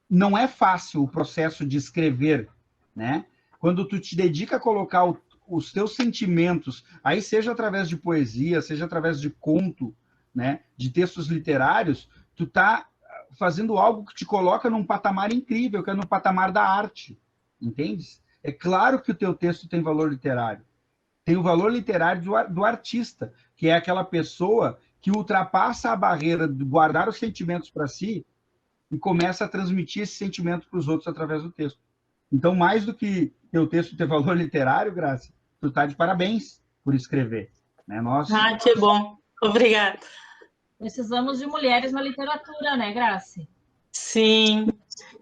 Não é fácil o processo de escrever, né? Quando tu te dedica a colocar os teus sentimentos, aí seja através de poesia, seja através de conto, né, de textos literários, tu tá fazendo algo que te coloca num patamar incrível, que é no patamar da arte, entende? É claro que o teu texto tem valor literário. Tem o valor literário do artista, que é aquela pessoa que ultrapassa a barreira de guardar os sentimentos para si e começa a transmitir esse sentimento para os outros através do texto. Então, mais do que teu texto ter valor literário, Graça, tu tá de parabéns por escrever. Né? Que bom. Obrigada. Precisamos de mulheres na literatura, né, Graça? Sim.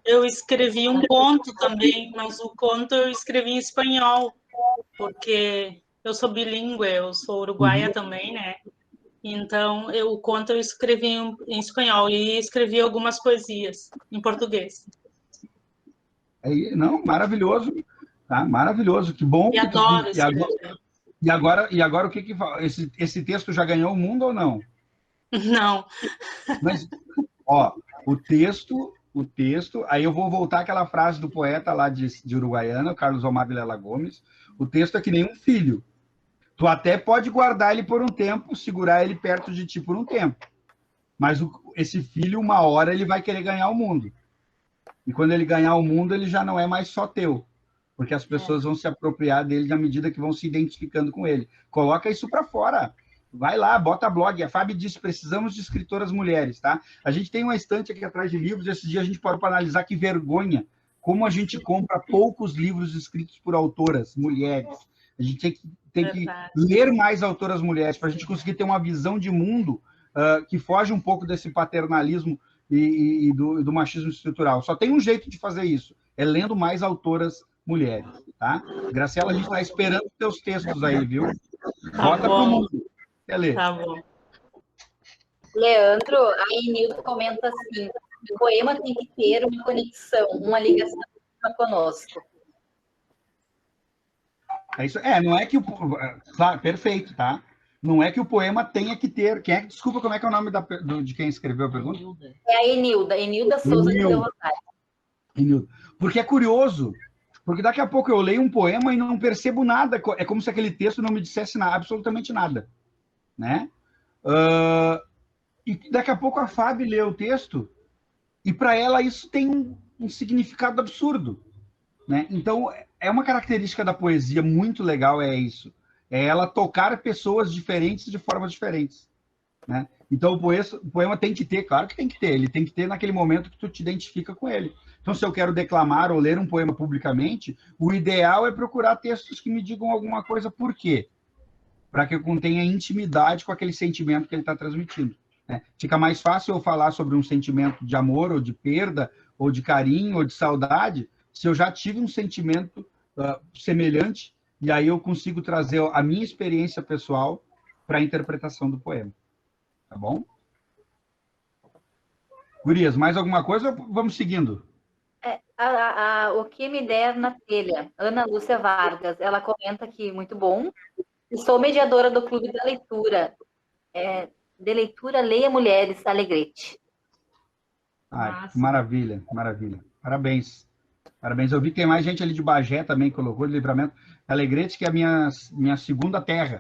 Eu escrevi um conto também, mas o conto eu escrevi em espanhol, porque eu sou bilíngue, eu sou uruguaia também, né? Então, o conto eu escrevi em espanhol e escrevi algumas poesias em português. Não, maravilhoso. Tá? Maravilhoso, que bom. E adoro escrever. E agora o que esse texto já ganhou o mundo ou não? Não. Mas, o texto, aí eu vou voltar àquela frase do poeta lá de Uruguaiana, Carlos Omar Vilela Gomes, o texto é que nem um filho. Tu até pode guardar ele por um tempo, segurar ele perto de ti por um tempo. Mas esse filho, uma hora, ele vai querer ganhar o mundo. E quando ele ganhar o mundo, ele já não é mais só teu. Porque as pessoas vão se apropriar dele na medida que vão se identificando com ele. Coloca isso para fora. Vai lá, bota blog. A Fábio disse, precisamos de escritoras mulheres, tá? A gente tem uma estante aqui atrás de livros. Esse dia a gente parou para analisar que vergonha. Como a gente compra poucos livros escritos por autoras mulheres. A gente tem que ler mais autoras mulheres para a gente conseguir ter uma visão de mundo que foge um pouco desse paternalismo e do machismo estrutural. Só tem um jeito de fazer isso, é lendo mais autoras mulheres, tá? Graciela, a gente está esperando os teus textos aí, viu? Bota pro mundo. Quer ler? Tá bom. Leandro, a Enildo comenta assim, o poema tem que ter uma conexão, uma ligação conosco. É isso. Não é que o... Claro, perfeito, tá? Não é que o poema tenha que ter... Desculpa, como é que é o nome de quem escreveu a pergunta? É a Enilda Souza de Rosário. Enilda. Porque é curioso, porque daqui a pouco eu leio um poema e não percebo nada. É como se aquele texto não me dissesse nada, absolutamente nada, né? E daqui a pouco a Fábio lê o texto e para ela isso tem um significado absurdo, né? Então, é uma característica da poesia muito legal, é isso. É ela tocar pessoas diferentes de formas diferentes, né? Então, o poema tem que ter, claro que tem que ter, ele tem que ter naquele momento que tu te identifica com ele. Então, se eu quero declamar ou ler um poema publicamente, o ideal é procurar textos que me digam alguma coisa. Por quê? Para que eu contenha intimidade com aquele sentimento que ele está transmitindo, né? Fica mais fácil eu falar sobre um sentimento de amor, ou de perda, ou de carinho, ou de saudade, se eu já tive um sentimento semelhante, e aí eu consigo trazer a minha experiência pessoal para a interpretação do poema. Tá bom? Gurias, mais alguma coisa ou vamos seguindo? O que me der na telha, Ana Lúcia Vargas, ela comenta aqui, muito bom. Sou mediadora do Clube da Leitura. De leitura, Leia Mulheres, Alegrete. Maravilha, maravilha. Parabéns. Parabéns. Eu vi que tem mais gente ali de Bagé também que colocou de Livramento. Alegrete, que é a minha segunda terra.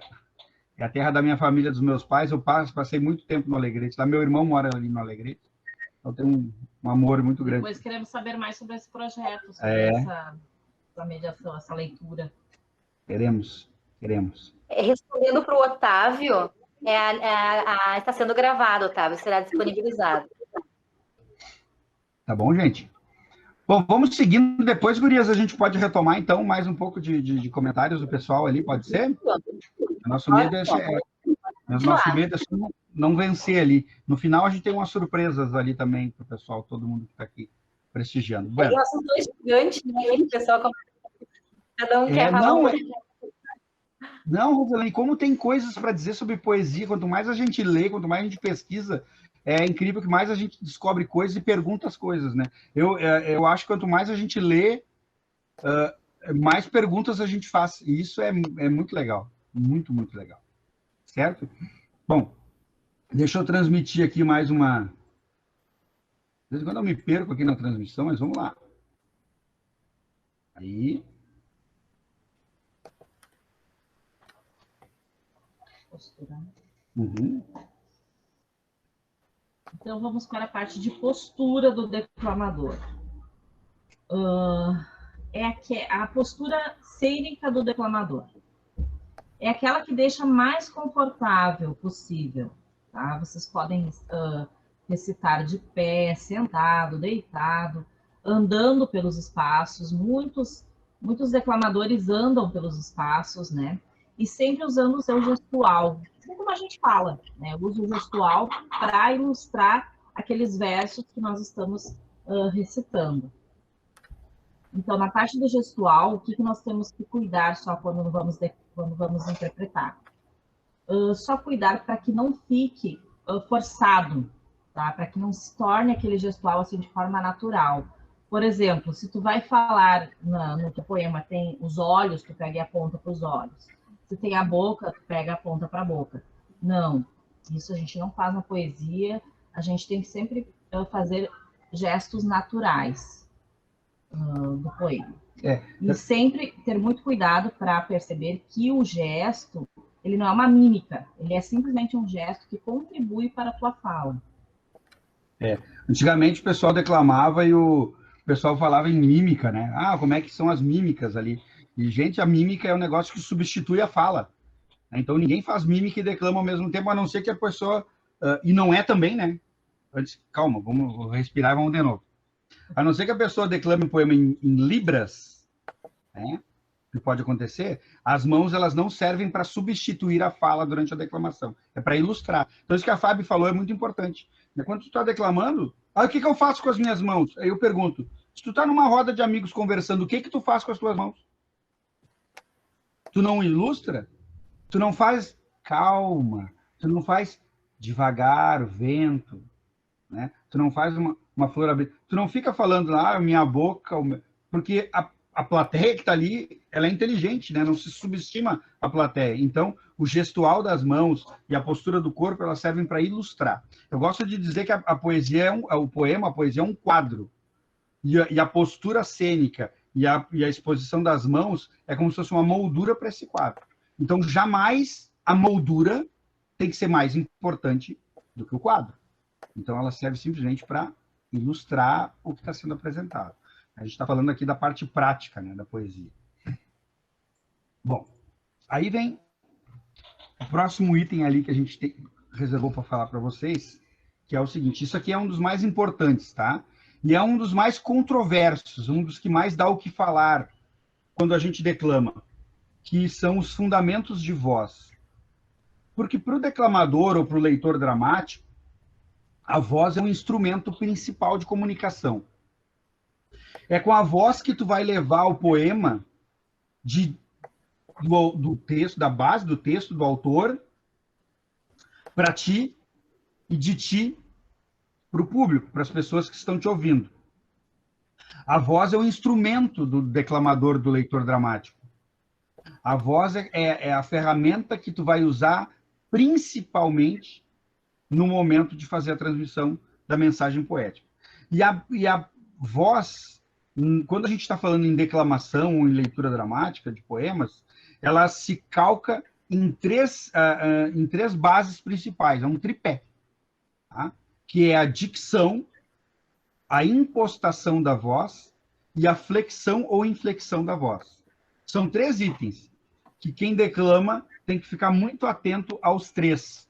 É a terra da minha família, dos meus pais. Eu passei muito tempo no Alegrete. Lá meu irmão mora ali no Alegrete. Então tem um amor muito grande. Depois queremos saber mais sobre esse projeto, sobre essa mediação, essa leitura. Queremos. Respondendo para o Otávio, está sendo gravado, Otávio, será disponibilizado. Tá bom, gente? Bom, vamos seguindo. Depois, gurias, a gente pode retomar, então, mais um pouco de comentários do pessoal ali, pode ser? Nosso medo é não vencer ali. No final, a gente tem umas surpresas ali também para o pessoal, todo mundo que está aqui prestigiando. Bueno. Nós somos dois gigantes, né? O pessoal, cada um quer falar Não, Rosalene, como tem coisas para dizer sobre poesia, quanto mais a gente lê, quanto mais a gente pesquisa, é incrível que mais a gente descobre coisas e pergunta as coisas, né? Eu acho que quanto mais a gente lê, mais perguntas a gente faz. E isso é muito legal. Muito, muito legal. Certo? Bom, deixa eu transmitir aqui mais uma... De vez em quando eu me perco aqui na transmissão, mas vamos lá. Aí... Postura. Uhum. Então, vamos para a parte de postura do declamador. A postura cênica do declamador. É aquela que deixa mais confortável possível. Tá? Vocês podem recitar de pé, sentado, deitado, andando pelos espaços. Muitos declamadores andam pelos espaços, né? E sempre usando o seu gestual, assim como a gente fala, né? Eu uso o gestual para ilustrar aqueles versos que nós estamos recitando. Então, na parte do gestual, o que nós temos que cuidar só quando vamos interpretar? Só cuidar para que não fique forçado, tá? Para que não se torne aquele gestual assim de forma natural. Por exemplo, se tu vai falar no teu poema, tem os olhos, tu pega e aponta para os olhos. Se tem a boca, tu pega e aponta para a boca. Não, isso a gente não faz na poesia. A gente tem que sempre fazer gestos naturais do poema. E sempre ter muito cuidado para perceber que o gesto, ele não é uma mímica, ele é simplesmente um gesto que contribui para a tua fala. Antigamente o pessoal declamava e o pessoal falava em mímica, né? Como é que são as mímicas ali? E, gente, a mímica é um negócio que substitui a fala. Então, ninguém faz mímica e declama ao mesmo tempo, a não ser que a pessoa... e não é também, né? Antes, calma, vamos respirar e vamos de novo. A não ser que a pessoa declame um poema em libras, né? Que pode acontecer, as mãos elas não servem para substituir a fala durante a declamação. É para ilustrar. Então, isso que a Fábio falou é muito importante. Quando tu está declamando, o que eu faço com as minhas mãos? Aí eu pergunto, se tu está numa roda de amigos conversando, o que tu faz com as tuas mãos? Tu não ilustra? Tu não faz calma? Tu não faz devagar, vento? Né? Tu não faz uma flor aberta? Tu não fica falando minha boca... Porque a plateia que está ali, ela é inteligente, né? Não se subestima a plateia. Então, o gestual das mãos e a postura do corpo, elas servem para ilustrar. Eu gosto de dizer que a poesia o poema, a poesia é um quadro. E a postura cênica e a exposição das mãos é como se fosse uma moldura para esse quadro. Então, jamais a moldura tem que ser mais importante do que o quadro. Então, ela serve simplesmente para ilustrar o que está sendo apresentado. A gente está falando aqui da parte prática, né, da poesia. Bom, aí vem o próximo item ali que a gente reservou para falar para vocês, que é o seguinte: isso aqui é um dos mais importantes, tá? E é um dos mais controversos, um dos que mais dá o que falar quando a gente declama, que são os fundamentos de voz. Porque para o declamador ou para o leitor dramático, a voz é um instrumento principal de comunicação. É com a voz que tu vai levar o poema do texto, da base do texto do autor, para ti e de ti para o público, para as pessoas que estão te ouvindo. A voz é um instrumento do declamador, do leitor dramático. A voz é a ferramenta que tu vai usar principalmente no momento de fazer a transmissão da mensagem poética. E a voz, quando a gente está falando em declamação ou em leitura dramática de poemas, ela se calca em três bases principais, é um tripé, tá? Que é a dicção, a impostação da voz e a flexão ou inflexão da voz. São 3 itens que quem declama tem que ficar muito atento aos 3,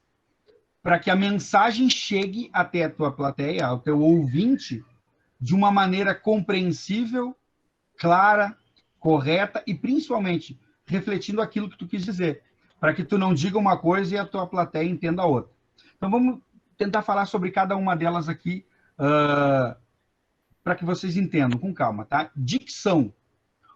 para que a mensagem chegue até a tua plateia, ao teu ouvinte, de uma maneira compreensível, clara, correta e, principalmente, refletindo aquilo que tu quis dizer, para que tu não diga uma coisa e a tua plateia entenda a outra. Então, vamos tentar falar sobre cada uma delas aqui, para que vocês entendam com calma, tá? Dicção.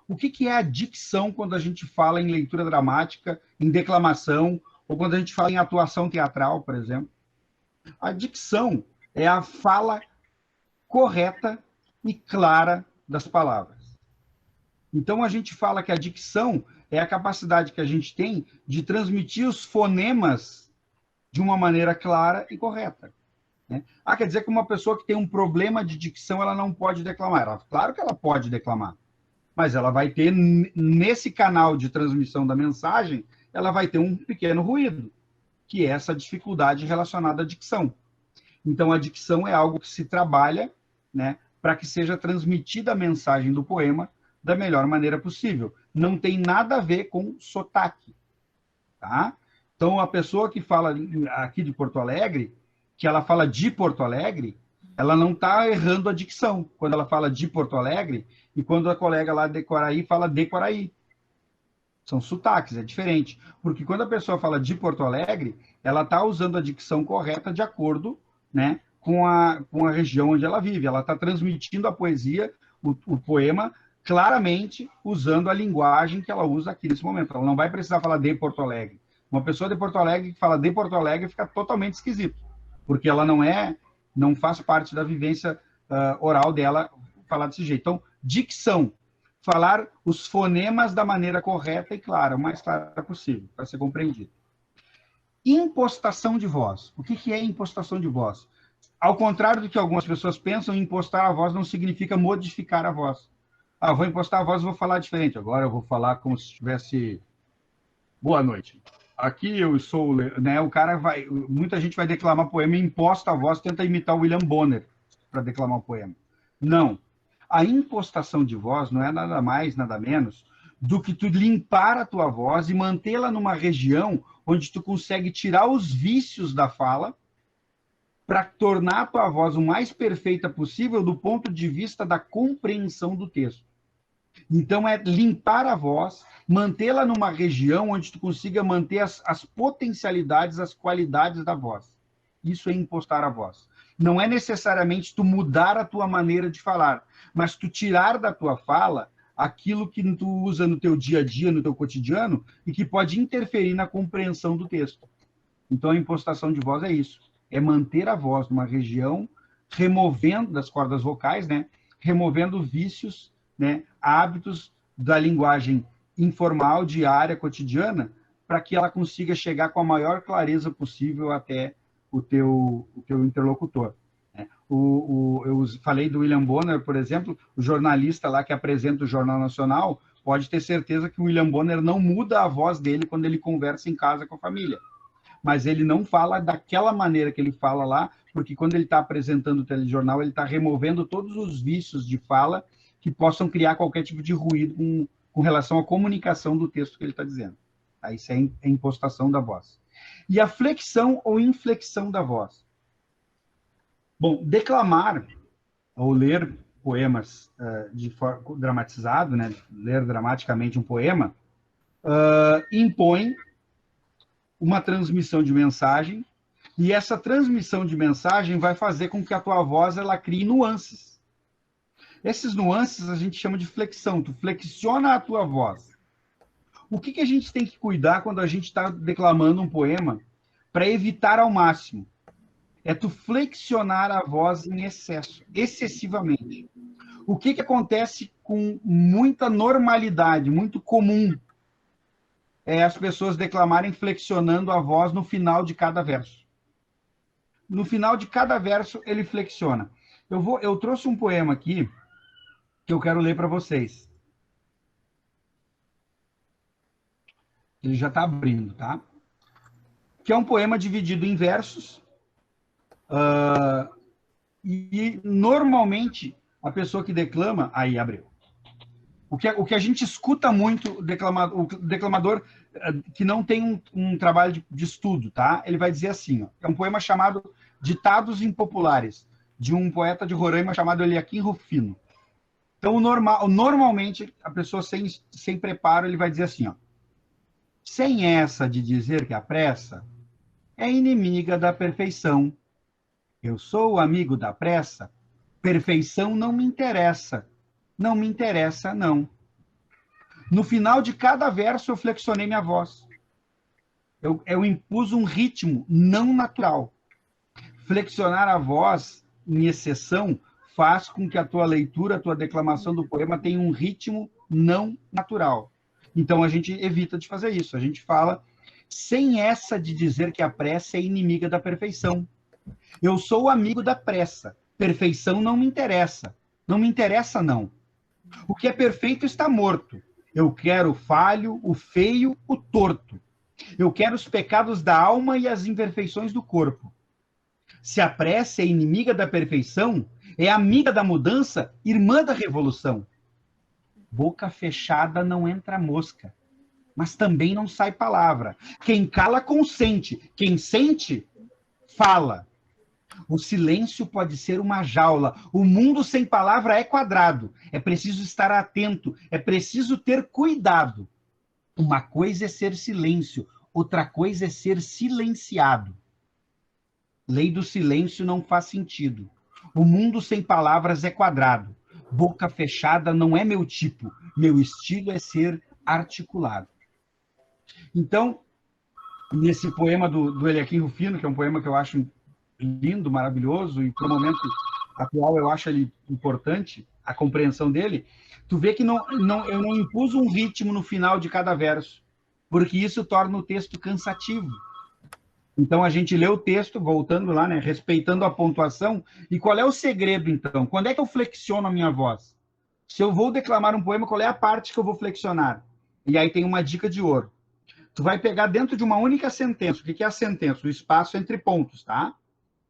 O que é a dicção quando a gente fala em leitura dramática, em declamação, ou quando a gente fala em atuação teatral, por exemplo? A dicção é a fala correta e clara das palavras. Então, a gente fala que a dicção é a capacidade que a gente tem de transmitir os fonemas de uma maneira clara e correta, né? Quer dizer que uma pessoa que tem um problema de dicção, ela não pode declamar. Claro que ela pode declamar, mas ela vai ter, nesse canal de transmissão da mensagem, ela vai ter um pequeno ruído, que é essa dificuldade relacionada à dicção. Então, a dicção é algo que se trabalha, né, para que seja transmitida a mensagem do poema da melhor maneira possível. Não tem nada a ver com sotaque, tá? Então, a pessoa que fala aqui de Porto Alegre, que ela fala de Porto Alegre, ela não está errando a dicção quando ela fala de Porto Alegre e quando a colega lá de Quaraí fala de Quaraí. São sotaques, é diferente. Porque quando a pessoa fala de Porto Alegre, ela está usando a dicção correta de acordo, né, com a região onde ela vive. Ela está transmitindo a poesia, o poema, claramente usando a linguagem que ela usa aqui nesse momento. Ela não vai precisar falar de Porto Alegre. Uma pessoa de Porto Alegre que fala de Porto Alegre fica totalmente esquisito, porque ela não faz parte da vivência oral dela falar desse jeito. Então, dicção, falar os fonemas da maneira correta e clara, o mais clara possível, para ser compreendido. Impostação de voz. O que é impostação de voz? Ao contrário do que algumas pessoas pensam, impostar a voz não significa modificar a voz. Vou impostar a voz e vou falar diferente. Agora eu vou falar como se estivesse... Boa noite. Aqui eu sou, né? Muita gente vai declamar poema e imposta a voz, tenta imitar o William Bonner para declamar o poema. Não. A impostação de voz não é nada mais, nada menos do que tu limpar a tua voz e mantê-la numa região onde tu consegue tirar os vícios da fala para tornar a tua voz o mais perfeita possível do ponto de vista da compreensão do texto. Então, é limpar a voz, mantê-la numa região onde tu consiga manter as potencialidades, as qualidades da voz. Isso é impostar a voz. Não é necessariamente tu mudar a tua maneira de falar, mas tu tirar da tua fala aquilo que tu usa no teu dia a dia, no teu cotidiano, e que pode interferir na compreensão do texto. Então, a impostação de voz é isso. É manter a voz numa região, removendo das cordas vocais, né? Removendo vícios, né, hábitos da linguagem informal, diária, cotidiana, para que ela consiga chegar com a maior clareza possível até o teu interlocutor. Eu falei do William Bonner, por exemplo, o jornalista lá que apresenta o Jornal Nacional, pode ter certeza que o William Bonner não muda a voz dele quando ele conversa em casa com a família. Mas ele não fala daquela maneira que ele fala lá, porque quando ele está apresentando o telejornal, ele está removendo todos os vícios de fala que possam criar qualquer tipo de ruído com relação à comunicação do texto que ele está dizendo. Isso é a impostação da voz. E a flexão ou inflexão da voz. Bom, declamar ou ler poemas de forma dramatizado, né? Ler dramaticamente um poema, impõe uma transmissão de mensagem, e essa transmissão de mensagem vai fazer com que a tua voz ela crie nuances. Esses nuances a gente chama de flexão. Tu flexiona a tua voz. O que a gente tem que cuidar quando a gente está declamando um poema para evitar ao máximo? É tu flexionar a voz em excesso, excessivamente. O que acontece com muita normalidade, muito comum, é as pessoas declamarem flexionando a voz no final de cada verso. No final de cada verso, ele flexiona. Eu trouxe um poema aqui que eu quero ler para vocês. Ele já está abrindo, tá? Que é um poema dividido em versos. E normalmente a pessoa que declama... Aí, abriu. O que a gente escuta muito, o declamador que não tem um trabalho de estudo, tá? Ele vai dizer assim, ó, é um poema chamado Ditados Impopulares, de um poeta de Roraima chamado Eliakim Rufino. Então, normalmente, a pessoa sem preparo, ele vai dizer assim, ó, sem essa de dizer que a pressa é inimiga da perfeição. Eu sou o amigo da pressa, perfeição não me interessa. Não me interessa, não. No final de cada verso, eu flexionei minha voz. Eu impus um ritmo não natural. Flexionar a voz, em exceção, faz com que a tua leitura, a tua declamação do poema tenha um ritmo não natural. Então, a gente evita de fazer isso. A gente fala sem essa de dizer que a pressa é inimiga da perfeição. Eu sou o amigo da pressa. Perfeição não me interessa. Não me interessa, não. O que é perfeito está morto. Eu quero o falho, o feio, o torto. Eu quero os pecados da alma e as imperfeições do corpo. Se a pressa é inimiga da perfeição, é amiga da mudança, irmã da revolução. Boca fechada não entra mosca, mas também não sai palavra. Quem cala, consente. Quem sente, fala. O silêncio pode ser uma jaula. O mundo sem palavra é quadrado. É preciso estar atento. É preciso ter cuidado. Uma coisa é ser silêncio. Outra coisa é ser silenciado. Lei do silêncio não faz sentido. O mundo sem palavras é quadrado. Boca fechada não é meu tipo. Meu estilo é ser articulado. Então, nesse poema do Eliakim Rufino, que é um poema que eu acho lindo, maravilhoso, e para o momento atual eu acho ele importante, a compreensão dele, tu vê que eu não impus um ritmo no final de cada verso, porque isso torna o texto cansativo. Então a gente lê o texto, voltando lá, né, respeitando a pontuação, e qual é o segredo, então? Quando é que eu flexiono a minha voz? Se eu vou declamar um poema, qual é a parte que eu vou flexionar? E aí tem uma dica de ouro. Tu vai pegar dentro de uma única sentença. O que é a sentença? O espaço entre pontos, tá?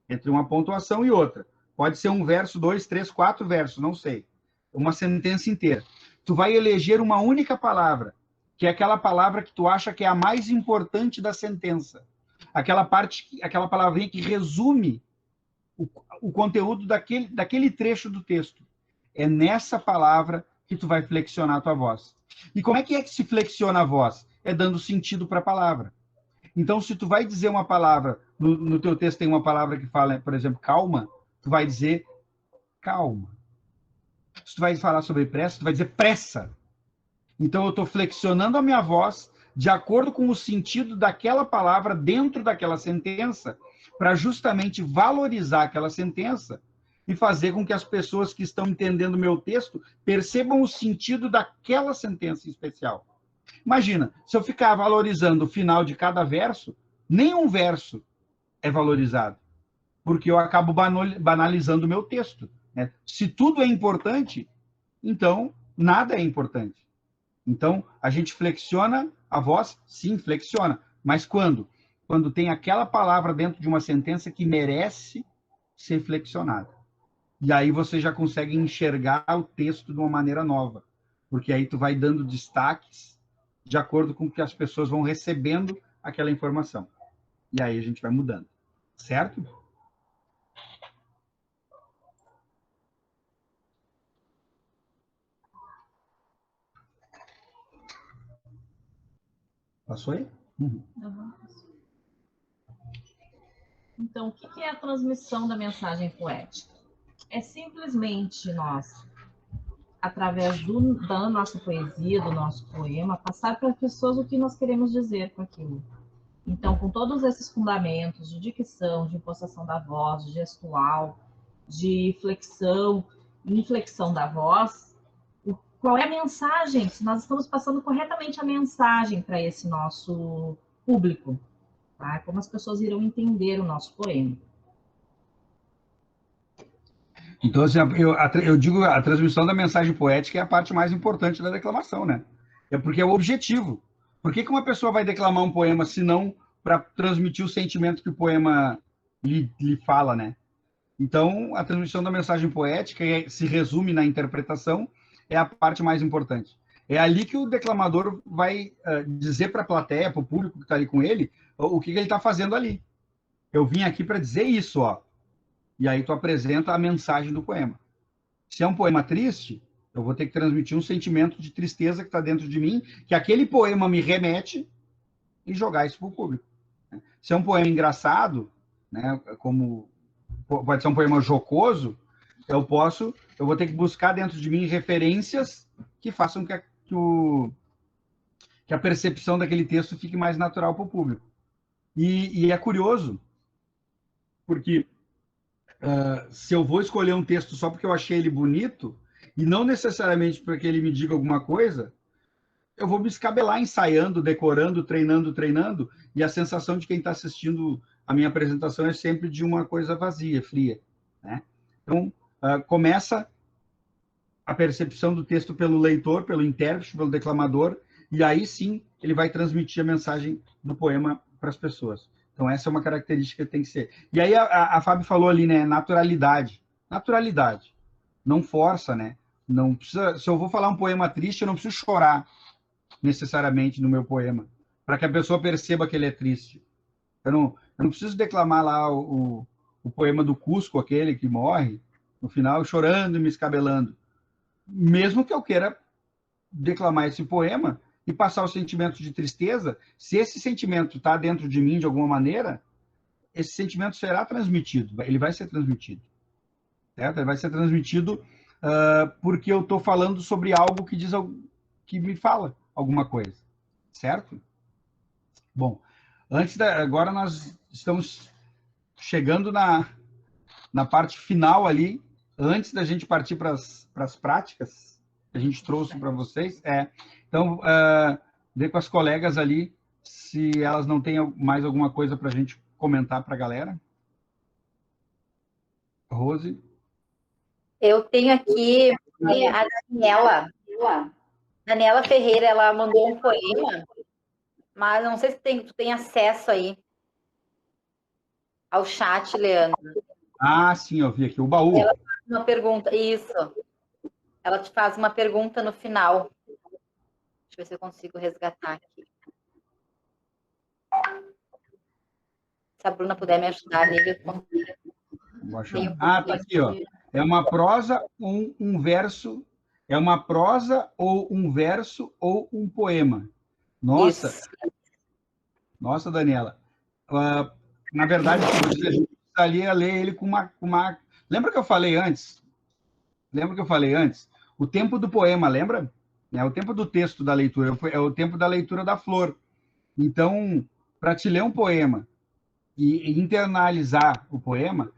Entre uma pontuação e outra. Pode ser um verso, 2, 3, 4 versos, não sei. Uma sentença inteira. Tu vai eleger uma única palavra, que é aquela palavra que tu acha que é a mais importante da sentença. Aquela palavrinha que resume o conteúdo daquele trecho do texto. É nessa palavra que tu vai flexionar a tua voz. E como é que se flexiona a voz? É dando sentido para a palavra. Então, se tu vai dizer uma palavra, no teu texto tem uma palavra que fala, por exemplo, calma, tu vai dizer calma. Se tu vai falar sobre pressa, tu vai dizer pressa. Então, eu estou flexionando a minha voz de acordo com o sentido daquela palavra dentro daquela sentença, para justamente valorizar aquela sentença e fazer com que as pessoas que estão entendendo o meu texto percebam o sentido daquela sentença em especial. Imagina, se eu ficar valorizando o final de cada verso, nenhum verso é valorizado, porque eu acabo banalizando o meu texto, né? Se tudo é importante, então nada é importante. Então, a gente flexiona a voz? Sim, flexiona. Mas quando? Quando tem aquela palavra dentro de uma sentença que merece ser flexionada. E aí você já consegue enxergar o texto de uma maneira nova, porque aí tu vai dando destaques de acordo com o que as pessoas vão recebendo aquela informação. E aí a gente vai mudando. Certo? Passou aí? Uhum. Então, o que é a transmissão da mensagem poética? É simplesmente nós, através da nossa poesia, do nosso poema, passar para as pessoas o que nós queremos dizer com aquilo. Então, com todos esses fundamentos de dicção, de impostação da voz, de gestual, de flexão, inflexão da voz, qual é a mensagem? Se nós estamos passando corretamente a mensagem para esse nosso público, tá? Como as pessoas irão entender o nosso poema. Então, assim, eu digo a transmissão da mensagem poética é a parte mais importante da declamação, né? É porque é o objetivo. Por que uma pessoa vai declamar um poema se não para transmitir o sentimento que o poema lhe fala, né? Então, a transmissão da mensagem poética se resume na interpretação, é a parte mais importante. É ali que o declamador vai dizer para a plateia, para o público que está ali com ele, o que ele está fazendo ali. Eu vim aqui para dizer isso, ó. E aí tu apresenta a mensagem do poema. Se é um poema triste, eu vou ter que transmitir um sentimento de tristeza que está dentro de mim, que aquele poema me remete, e jogar isso para o público. Se é um poema engraçado, né, como pode ser um poema jocoso, eu vou ter que buscar dentro de mim referências que façam que a percepção daquele texto fique mais natural para o público. E é curioso, porque se eu vou escolher um texto só porque eu achei ele bonito, e não necessariamente porque ele me diga alguma coisa, eu vou me escabelar ensaiando, decorando, treinando, e a sensação de quem está assistindo a minha apresentação é sempre de uma coisa vazia, fria, né? Então, começa a percepção do texto pelo leitor, pelo intérprete, pelo declamador, e aí sim ele vai transmitir a mensagem do poema para as pessoas. Então, essa é uma característica que tem que ser. E aí a Fábio falou ali, né? Naturalidade. Naturalidade. Não força, né? Não precisa, se eu vou falar um poema triste, eu não preciso chorar necessariamente no meu poema, para que a pessoa perceba que ele é triste. Eu não preciso declamar lá o poema do Cusco, aquele que morre, no final, chorando e me escabelando. Mesmo que eu queira declamar esse poema e passar o sentimento de tristeza, se esse sentimento está dentro de mim de alguma maneira, esse sentimento será transmitido, ele vai ser transmitido. Certo? Ele vai ser transmitido porque eu estou falando sobre algo que me fala alguma coisa. Certo? Bom, agora nós estamos chegando na parte final ali, antes da gente partir para as práticas que a gente trouxe para vocês. Então, ver com as colegas ali se elas não têm mais alguma coisa para a gente comentar para a galera. Rose? Eu tenho aqui a Daniela. Daniela Ferreira, ela mandou um poema, mas não sei se tu tem acesso aí ao chat, Leandro. Ah, sim, eu vi aqui, o baú. Ela faz uma pergunta, isso. Ela te faz uma pergunta no final. Deixa eu ver se eu consigo resgatar aqui. Se a Bruna puder me ajudar nele, eu consigo. Tá aqui, ó. É uma prosa ou um verso. É uma prosa ou um verso ou um poema. Nossa. Isso. Nossa, Daniela. Na verdade, a gente precisaria ler ele com uma... Lembra que eu falei antes? O tempo do poema, lembra? É o tempo do texto da leitura, é o tempo da leitura da flor. Então, para te ler um poema e internalizar o poema,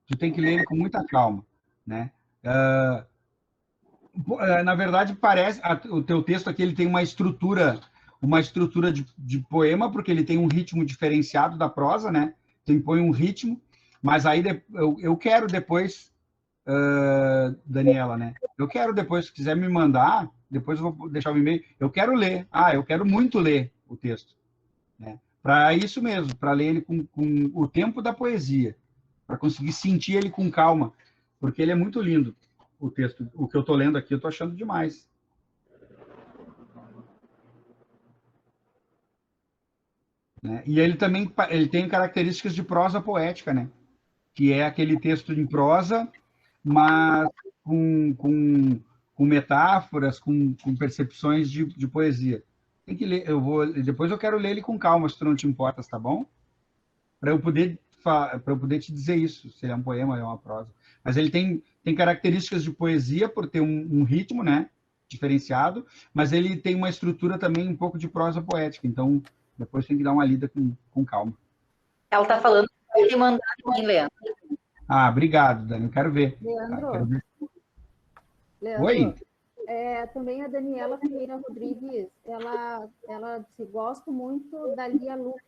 tu tem que ler ele com muita calma, né? Na verdade, parece o teu texto aqui ele tem uma estrutura uma estrutura de poema, porque ele tem um ritmo diferenciado da prosa, né? Então, impõe um ritmo, mas aí eu quero depois, Daniela, né? Eu quero depois, se quiser me mandar, depois eu vou deixar o e-mail, eu quero ler. Eu quero muito ler o texto, né? Para isso mesmo, para ler ele com o tempo da poesia, para conseguir sentir ele com calma, porque ele é muito lindo, o texto. O que eu estou lendo aqui, eu estou achando demais. Né? E ele também ele tem características de prosa poética, né? Que é aquele texto em prosa, mas com metáforas, com percepções de poesia. Tem que ler, depois eu quero ler ele com calma, se tu não te importas, tá bom? Para eu poder te dizer isso, se ele é um poema ou é uma prosa. Mas ele tem características de poesia por ter um ritmo, né, diferenciado, mas ele tem uma estrutura também um pouco de prosa poética. Então, depois tem que dar uma lida com calma. Ela está falando que vai te mandar aqui, Leandro. Obrigado, Dani. Eu quero ver. Leandro, Quero ver. Leandro, Oi? também a Daniela Ferreira Rodrigues, ela disse, gosto muito da Lia Luft.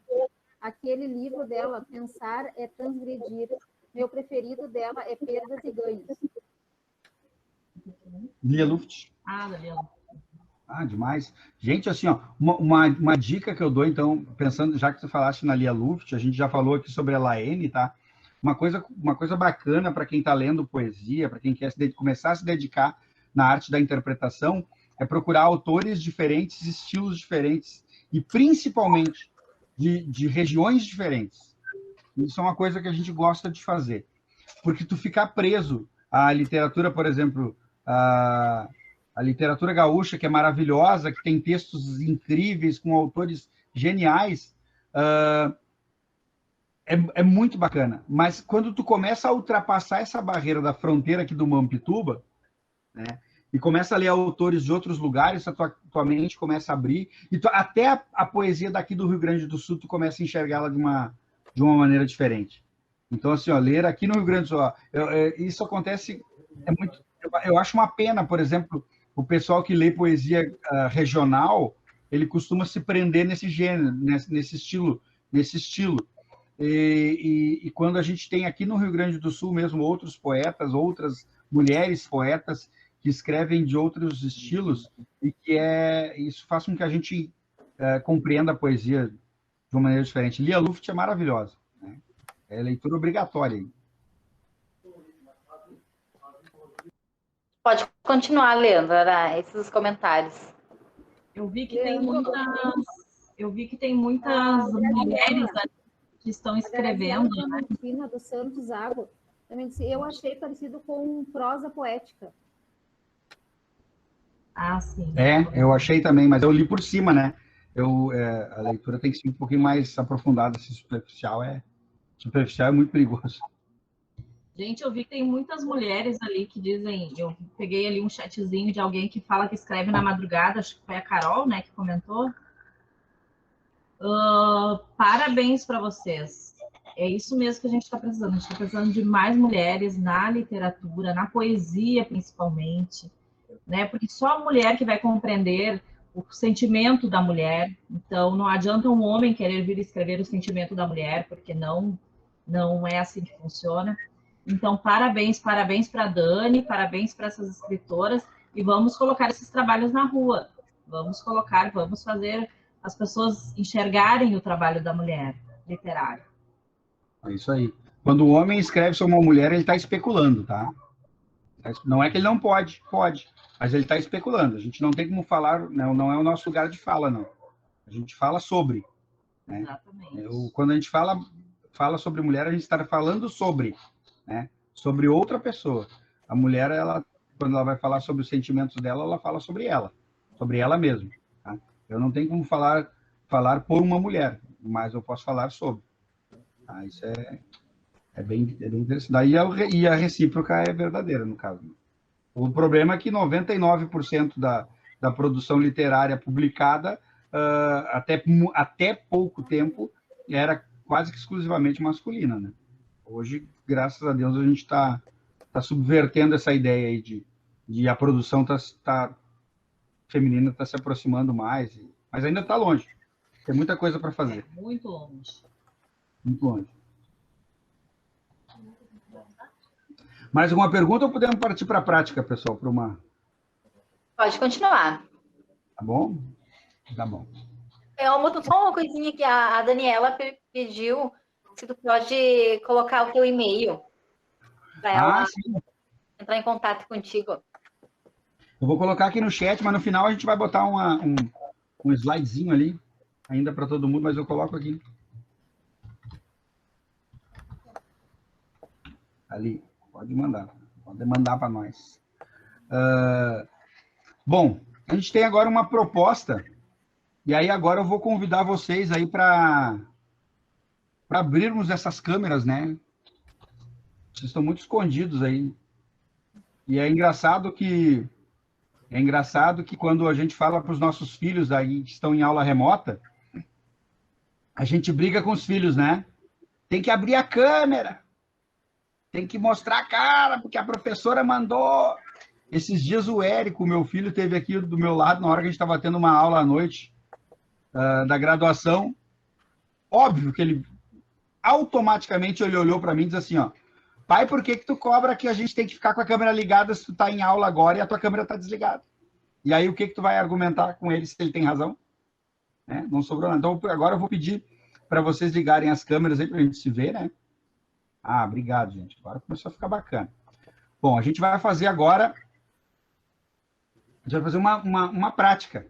Aquele livro dela, Pensar é Transgredir. Meu preferido dela é Perdas e Ganhos. Lia Luft. Da Lia Luft. Demais. Gente, assim, ó, uma dica que eu dou, então, pensando, já que você falaste na Lia Luft, a gente já falou aqui sobre a Laene, tá? Uma coisa bacana para quem está lendo poesia, para quem quer começar a se dedicar na arte da interpretação, é procurar autores diferentes, estilos diferentes, e principalmente de regiões diferentes. Isso é uma coisa que a gente gosta de fazer. Porque tu ficar preso à literatura, por exemplo, a literatura gaúcha, que é maravilhosa, que tem textos incríveis, com autores geniais, é muito bacana. Mas quando tu começa a ultrapassar essa barreira da fronteira aqui do Mampituba, né, e começa a ler autores de outros lugares, a tua mente começa a abrir, e até a poesia daqui do Rio Grande do Sul, tu começa a enxergá-la de uma maneira diferente. Então, assim, ler aqui no Rio Grande do Sul, isso acontece, eu acho uma pena, por exemplo, o pessoal que lê poesia regional, ele costuma se prender nesse gênero, nesse estilo. E quando a gente tem aqui no Rio Grande do Sul mesmo outros poetas, outras mulheres poetas que escrevem de outros estilos, e isso faz com que a gente compreenda a poesia de uma maneira diferente. Lia Luft é maravilhosa, né? É leitura obrigatória. Pode continuar, Leandro, esses comentários. Eu vi que tem muitas mulheres que estão escrevendo. A do Santos Água também disse, eu achei parecido com prosa poética. Sim. Eu achei também, mas eu li por cima, né? A leitura tem que ser um pouquinho mais aprofundada, se superficial é muito perigoso. Gente, eu vi que tem muitas mulheres ali que dizem, eu peguei ali um chatzinho de alguém que fala que escreve na madrugada, acho que foi a Carol, né, que comentou. Parabéns para vocês. É isso mesmo que a gente está precisando. A gente está precisando de mais mulheres na literatura, na poesia principalmente, né? Porque só a mulher que vai compreender o sentimento da mulher. Então, não adianta um homem querer vir escrever o sentimento da mulher, porque não é assim que funciona. Então, parabéns para a Dani, parabéns para essas escritoras, e vamos colocar esses trabalhos na rua. Vamos fazer as pessoas enxergarem o trabalho da mulher literária. É isso aí. Quando o homem escreve sobre uma mulher, ele está especulando, tá? Não é que ele não pode, mas ele está especulando. A gente não tem como falar, não é o nosso lugar de fala, não. A gente fala sobre. Né? Exatamente. Quando a gente fala sobre mulher, a gente está falando sobre, né? Sobre outra pessoa. A mulher, quando ela vai falar sobre os sentimentos dela, ela fala sobre ela mesma. Tá? Eu não tenho como falar por uma mulher, mas eu posso falar sobre. Tá? Isso é bem interessante. E a recíproca é verdadeira, no caso. O problema é que 99% da produção literária publicada, até pouco tempo, era quase que exclusivamente masculina. Né? Hoje, graças a Deus, a gente está subvertendo essa ideia aí de a produção feminina está se aproximando mais. mas ainda está longe. Tem muita coisa para fazer. Muito longe. Muito longe. Mais alguma pergunta ou podemos partir para a prática, pessoal? Para uma... Pode continuar. Tá bom? Tá bom. Só uma coisinha que a Daniela pediu, se tu pode colocar o teu e-mail para ela Sim. entrar em contato contigo. Eu vou colocar aqui no chat, mas no final a gente vai botar um slidezinho ali, ainda para todo mundo, mas eu coloco aqui. Ali, pode mandar para nós. Bom, a gente tem agora uma proposta, e aí agora eu vou convidar vocês aí para abrirmos essas câmeras, né? Vocês estão muito escondidos aí. E é engraçado que quando a gente fala para os nossos filhos aí que estão em aula remota, a gente briga com os filhos, né? Tem que abrir a câmera, tem que mostrar a cara, porque a professora mandou. Esses dias o Érico, meu filho, esteve aqui do meu lado na hora que a gente estava tendo uma aula à noite da graduação. Óbvio que ele automaticamente ele olhou para mim e disse assim, ó, pai, por que tu cobra que a gente tem que ficar com a câmera ligada se tu está em aula agora e a tua câmera está desligada? E aí o que tu vai argumentar com ele se ele tem razão? Né? Não sobrou nada. Então agora eu vou pedir para vocês ligarem as câmeras aí para a gente se ver, né? Ah, obrigado, gente. Agora começou a ficar bacana. Bom, a gente vai fazer agora... A gente vai fazer uma prática.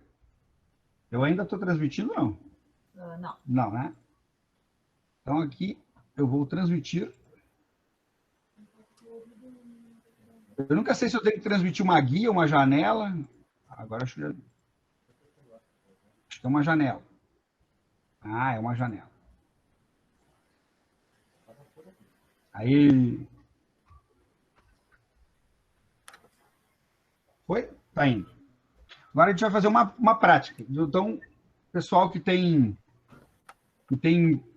Eu ainda estou transmitindo, não? Não. Não, né? Então, aqui eu vou transmitir. Eu nunca sei se eu tenho que transmitir uma guia, uma janela. Agora acho que é uma janela. Ah, é uma janela. Aí. Foi? Tá indo. Agora a gente vai fazer uma prática. Então, pessoal que tem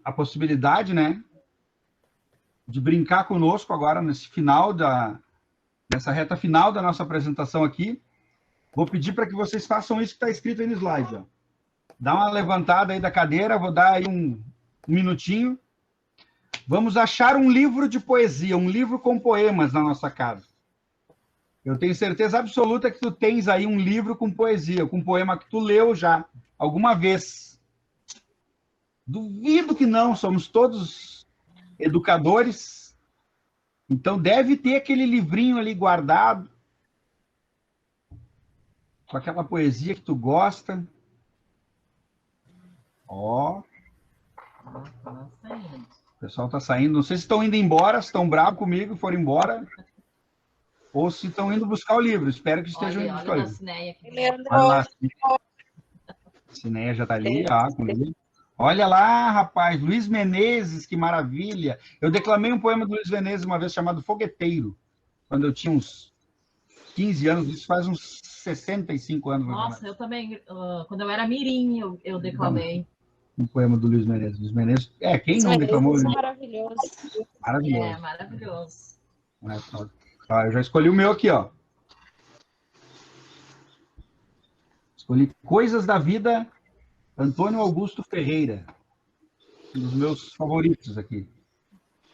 a possibilidade, né, de brincar conosco agora nessa reta final da nossa apresentação aqui, vou pedir para que vocês façam isso que está escrito aí no slide. Ó. Dá uma levantada aí da cadeira, vou dar aí um minutinho. Vamos achar um livro de poesia, um livro com poemas na nossa casa. Eu tenho certeza absoluta que tu tens aí um livro com poesia, com poema que tu leu já alguma vez. Duvido que não, somos todos educadores. Então deve ter aquele livrinho ali guardado, com aquela poesia que tu gosta. Ó. Tá saindo. O pessoal está saindo. Não sei se estão indo embora, se estão bravos comigo, foram embora. Ou se estão indo buscar o livro. Espero que estejam indo buscar o livro. Cineia aqui. Olha lá, a Cineia já está ali. Olha lá, rapaz, Luiz Menezes, que maravilha. Eu declamei um poema do Luiz Menezes uma vez chamado Fogueteiro, quando eu tinha uns 15 anos, isso faz uns 65 anos. Nossa, eu também, quando eu era mirim, eu declamei. Um poema do Luiz Menezes. Luiz Menezes, quem não declamou? Isso é maravilhoso. Maravilhoso. É, maravilhoso. Eu já escolhi o meu aqui, ó. Escolhi Coisas da Vida, Antônio Augusto Ferreira. Um dos meus favoritos aqui.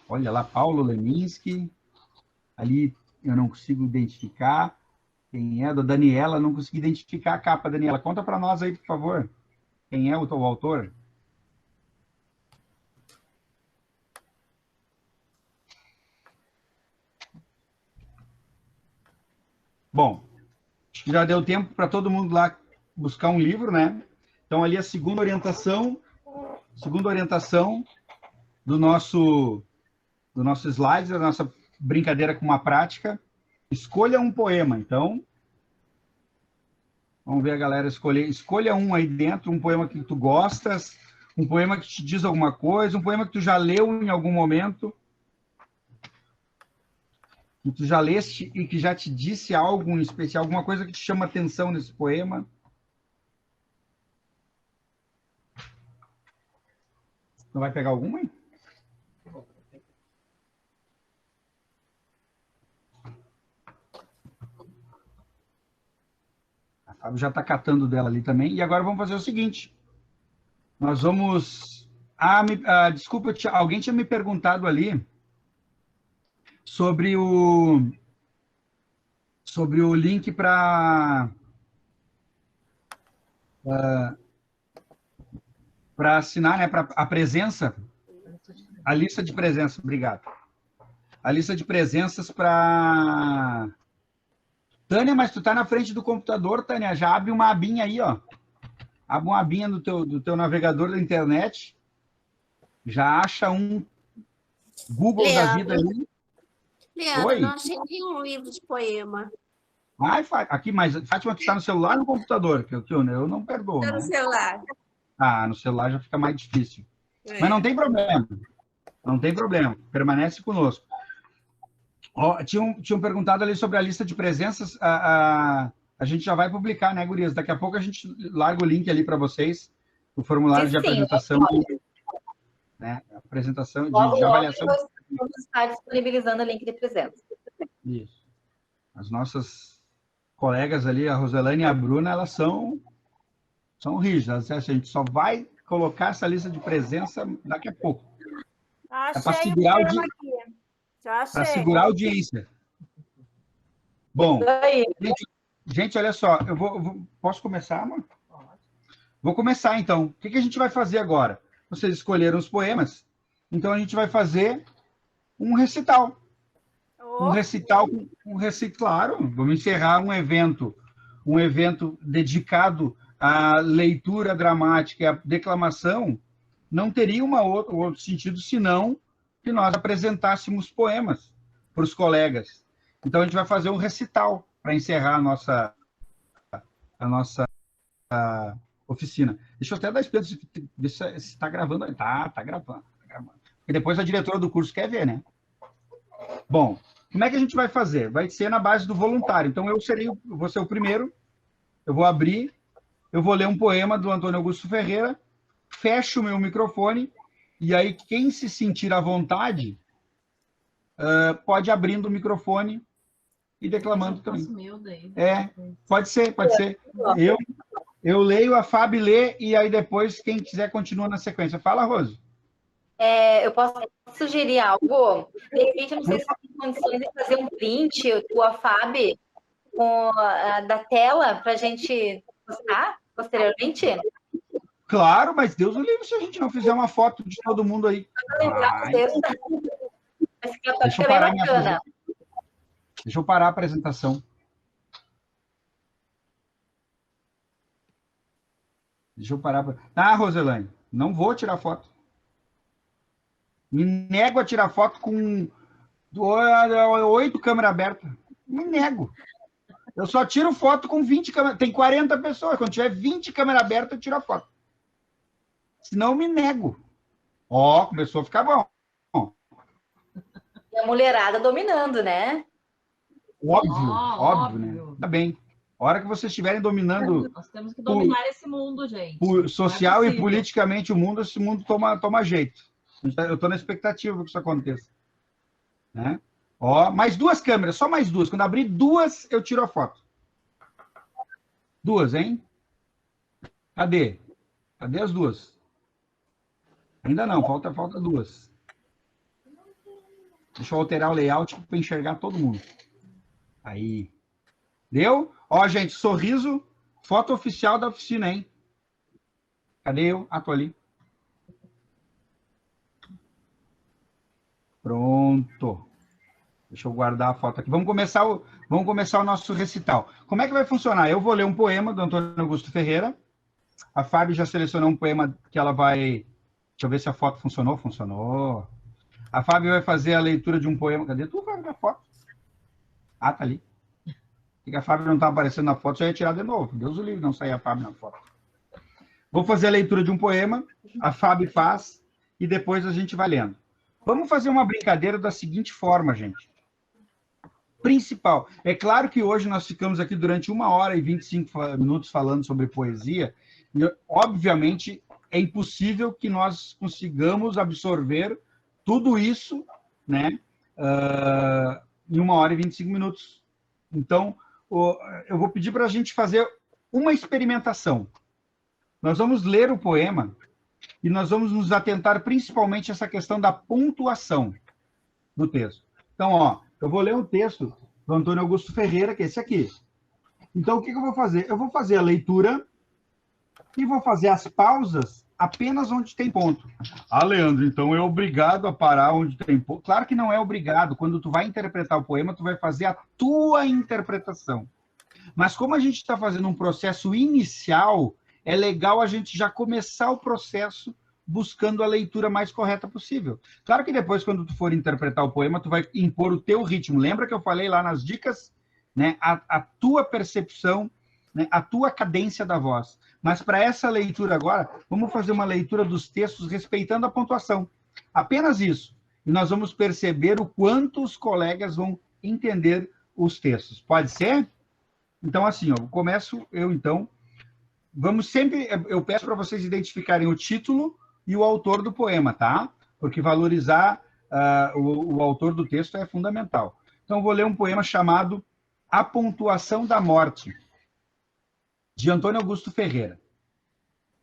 Olha lá, Paulo Leminski. Ali eu não consigo identificar quem é, da Daniela, não consegui identificar a capa. Daniela, conta para nós aí, por favor. Quem é o teu autor? Bom, acho que já deu tempo para todo mundo lá buscar um livro, né? Então, ali a segunda orientação do nosso slide, da nossa brincadeira com uma prática. Escolha um poema. Então, vamos ver a galera escolher. Escolha um aí dentro, um poema que tu gostas, um poema que te diz alguma coisa, um poema que tu já leu em algum momento, que tu já leste e que já te disse algo em especial, alguma coisa que te chama atenção nesse poema. Não vai pegar alguma, hein? Fábio já está catando dela ali também. E agora vamos fazer o seguinte. Nós vamos... desculpa, alguém tinha me perguntado ali sobre o link para assinar, né, para a presença, a lista de presença, obrigado. A lista de presenças para... Tânia, mas tu tá na frente do computador, Tânia, já abre uma abinha aí, ó. Abre uma abinha do teu navegador da internet, já acha um Google Leandro, da vida ali. Leandro, Oi? não achei nenhum livro de poema. Ai, aqui, mas Fátima, tu está no celular ou no computador? Que eu não perdoo, Está no né? celular. Ah, no celular já fica mais difícil. É. Mas não tem problema. Não tem problema. Permanece conosco. Ó, tinham perguntado ali sobre a lista de presenças. A gente já vai publicar, né, gurias? Daqui a pouco a gente larga o link ali para vocês, o formulário de apresentação. Né? Apresentação de avaliação. Vamos estar disponibilizando o link de presença. Isso. As nossas colegas ali, a Roselane e a Bruna, elas são rígidas. A gente só vai colocar essa lista de presença daqui a pouco. É para segurar a audiência. Bom, gente, olha só, posso começar, amor? Vou começar, então. O que a gente vai fazer agora? Vocês escolheram os poemas, então a gente vai fazer um recital. Um recital, claro, vamos encerrar um evento dedicado à leitura dramática e à declamação, não teria outro sentido senão que nós apresentássemos poemas para os colegas. Então, a gente vai fazer um recital para encerrar a nossa oficina. Deixa eu até dar espelho se está gravando. Está gravando. E depois a diretora do curso quer ver, né? Bom, como é que a gente vai fazer? Vai ser na base do voluntário. Então, vou ser o primeiro, eu vou abrir, eu vou ler um poema do Antônio Augusto Ferreira, fecho o meu microfone, e aí quem se sentir à vontade pode ir abrindo o microfone e declamando também. Pode ser. Eu leio, a Fábio lê, e aí depois, quem quiser, continua na sequência. Fala, Rose. Eu posso sugerir algo? De repente, não sei se tem condições de fazer um print, tua Fábio, da tela, para a gente postar posteriormente? Claro, mas Deus o livre se a gente não fizer uma foto de todo mundo aí. Deixa eu parar a apresentação. Roselane, não vou tirar foto. Me nego a tirar foto com 8 câmeras abertas. Me nego. Eu só tiro foto com 20 câmeras. Tem 40 pessoas. Quando tiver 20 câmeras abertas, eu tiro a foto. Senão eu me nego. Começou a ficar bom. E a mulherada dominando, né? Óbvio, né? Tá bem. A hora que vocês estiverem dominando... Nós temos que dominar esse mundo, gente. Social e politicamente o mundo, esse mundo toma jeito. Eu estou na expectativa que isso aconteça. Né? Mais 2 câmeras, só mais 2. Quando abrir 2, eu tiro a foto. 2, hein? Cadê? Cadê as 2? Ainda não, falta 2. Deixa eu alterar o layout para enxergar todo mundo. Aí. Deu? Gente, sorriso, foto oficial da oficina, hein? Cadê eu? Tô ali. Pronto. Deixa eu guardar a foto aqui. Vamos começar o nosso recital. Como é que vai funcionar? Eu vou ler um poema do Antônio Augusto Ferreira. A Fábio já selecionou um poema que ela vai... Deixa eu ver se a foto funcionou. Funcionou. A Fábio vai fazer a leitura de um poema. Cadê tu, Fábio, na foto? Tá ali. A Fábio não está aparecendo na foto, já ia tirar de novo. Deus o livre, não sair a Fábio na foto. Vou fazer a leitura de um poema, a Fábio faz, e depois a gente vai lendo. Vamos fazer uma brincadeira da seguinte forma, gente. Principal. É claro que hoje nós ficamos aqui durante 1 hora e 25 minutos falando sobre poesia, e, obviamente, é impossível que nós consigamos absorver tudo isso, né, em 1 hora e 25 minutos. Então, eu vou pedir para a gente fazer uma experimentação. Nós vamos ler o poema e nós vamos nos atentar principalmente a essa questão da pontuação do texto. Então, ó, eu vou ler um texto do Antônio Augusto Ferreira, que é esse aqui. Então, o que eu vou fazer? Eu vou fazer a leitura e vou fazer as pausas apenas onde tem ponto. Ah, Leandro, então é obrigado a parar onde tem ponto? Claro que não é obrigado. Quando tu vai interpretar o poema, tu vai fazer a tua interpretação. Mas como a gente está fazendo um processo inicial, é legal a gente já começar o processo buscando a leitura mais correta possível. Claro que depois, quando tu for interpretar o poema, tu vai impor o teu ritmo. Lembra que eu falei lá nas dicas, né? A tua percepção, né? A tua cadência da voz. Mas para essa leitura agora, vamos fazer uma leitura dos textos respeitando a pontuação. Apenas isso. E nós vamos perceber o quanto os colegas vão entender os textos. Pode ser? Então, assim, ó, começo eu, então. Vamos sempre... Eu peço para vocês identificarem o título e o autor do poema, tá? Porque valorizar o autor do texto é fundamental. Então, eu vou ler um poema chamado A Pontuação da Morte, de Antônio Augusto Ferreira,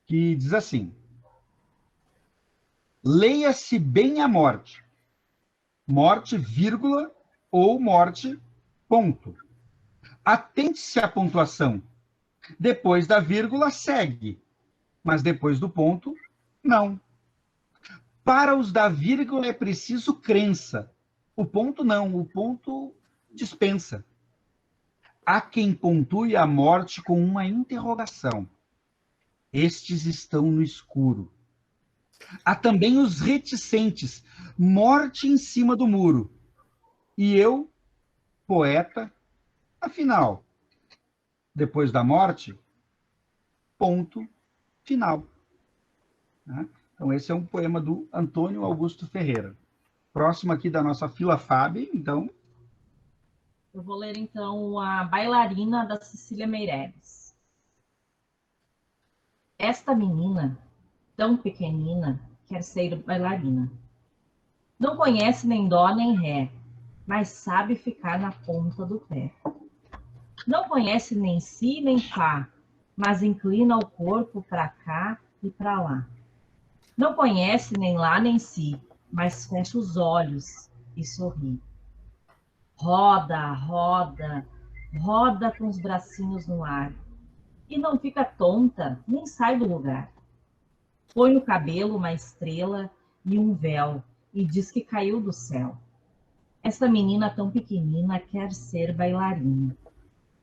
que diz assim: leia-se bem a morte, morte, vírgula, ou morte, ponto. Atente-se à pontuação. Depois da vírgula, segue, mas depois do ponto, não. Para os da vírgula é preciso crença. O ponto não, o ponto dispensa. Há quem pontue a morte com uma interrogação. Estes estão no escuro. Há também os reticentes, morte em cima do muro. E eu, poeta, afinal, depois da morte, ponto final. Então, esse é um poema do Antônio Augusto Ferreira. Próximo aqui da nossa fila Fábio, então. Eu vou ler, então, A Bailarina, da Cecília Meirelles. Esta menina, tão pequenina, quer ser bailarina. Não conhece nem dó nem ré, mas sabe ficar na ponta do pé. Não conhece nem si nem fá, mas inclina o corpo para cá e para lá. Não conhece nem lá nem si, mas fecha os olhos e sorri. Roda, roda, roda com os bracinhos no ar. E não fica tonta, nem sai do lugar. Põe no cabelo uma estrela e um véu, e diz que caiu do céu. Essa menina tão pequenina quer ser bailarina,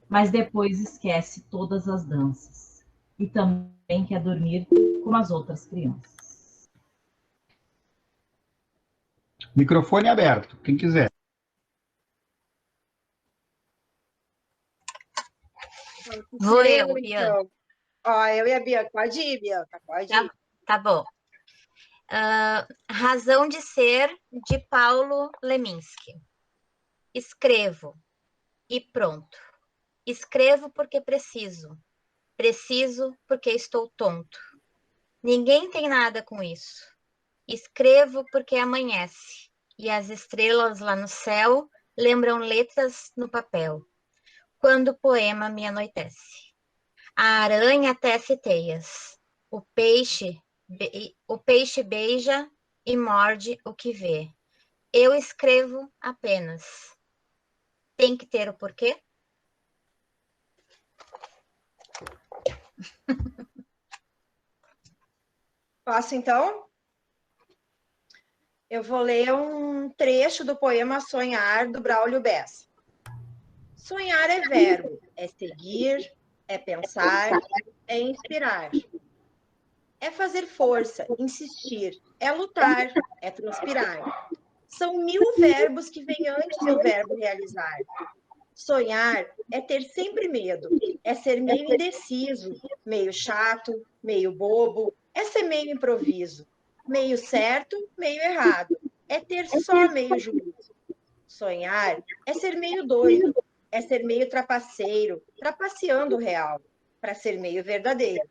mas depois esquece todas as danças. E também quer dormir como as outras crianças. Microfone aberto, quem quiser. Vou eu, Bianca. Então. Ó, eu e a Bianca. Pode ir, Bianca, pode ir. Tá bom. Razão de Ser, de Paulo Leminski. Escrevo. E pronto. Escrevo porque preciso. Preciso porque estou tonto. Ninguém tem nada com isso. Escrevo porque amanhece. E as estrelas lá no céu lembram letras no papel. Quando o poema me anoitece. A aranha tece teias. O peixe beija e morde o que vê. Eu escrevo apenas. Tem que ter o porquê? Posso, então? Eu vou ler um trecho do poema Sonhar, do Braulio Bessa. Sonhar é verbo, é seguir, é pensar, é inspirar. É fazer força, insistir, é lutar, é transpirar. São 1000 verbos que vêm antes do verbo realizar. Sonhar é ter sempre medo, é ser meio indeciso, meio chato, meio bobo, é ser meio improviso, meio certo, meio errado, é ter só meio juízo. Sonhar é ser meio doido, é ser meio trapaceiro, trapaceando o real, para ser meio verdadeiro.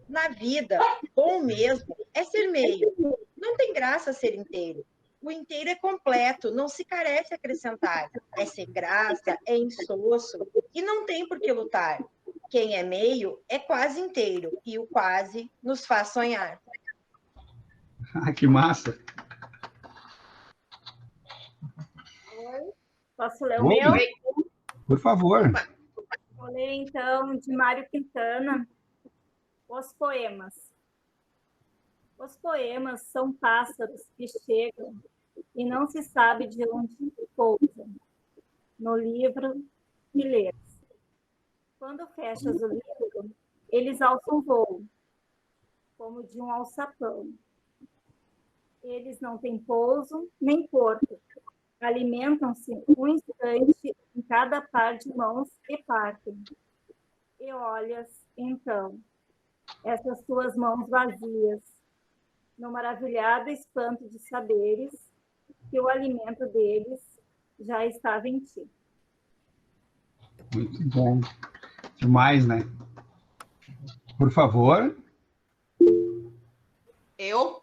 Na vida, bom mesmo é ser meio. Não tem graça ser inteiro. O inteiro é completo, não se carece acrescentar. É sem graça, é insosso, e não tem por que lutar. Quem é meio é quase inteiro, e o quase nos faz sonhar. Ah, que massa! Posso ler o Oi, meu? por favor. Vou ler, então, de Mário Quintana, Os Poemas. Os poemas são pássaros que chegam e não se sabe de onde pousam, no livro que lês. Quando fechas o livro, eles alçam voo, como de um alçapão. Eles não têm pouso nem porto, alimentam-se um instante em cada par de mãos e partem. E olhas, então, essas tuas mãos vazias, no maravilhado espanto de saberes que o alimento deles já estava em ti. Muito bom. Demais, né? Por favor. Eu?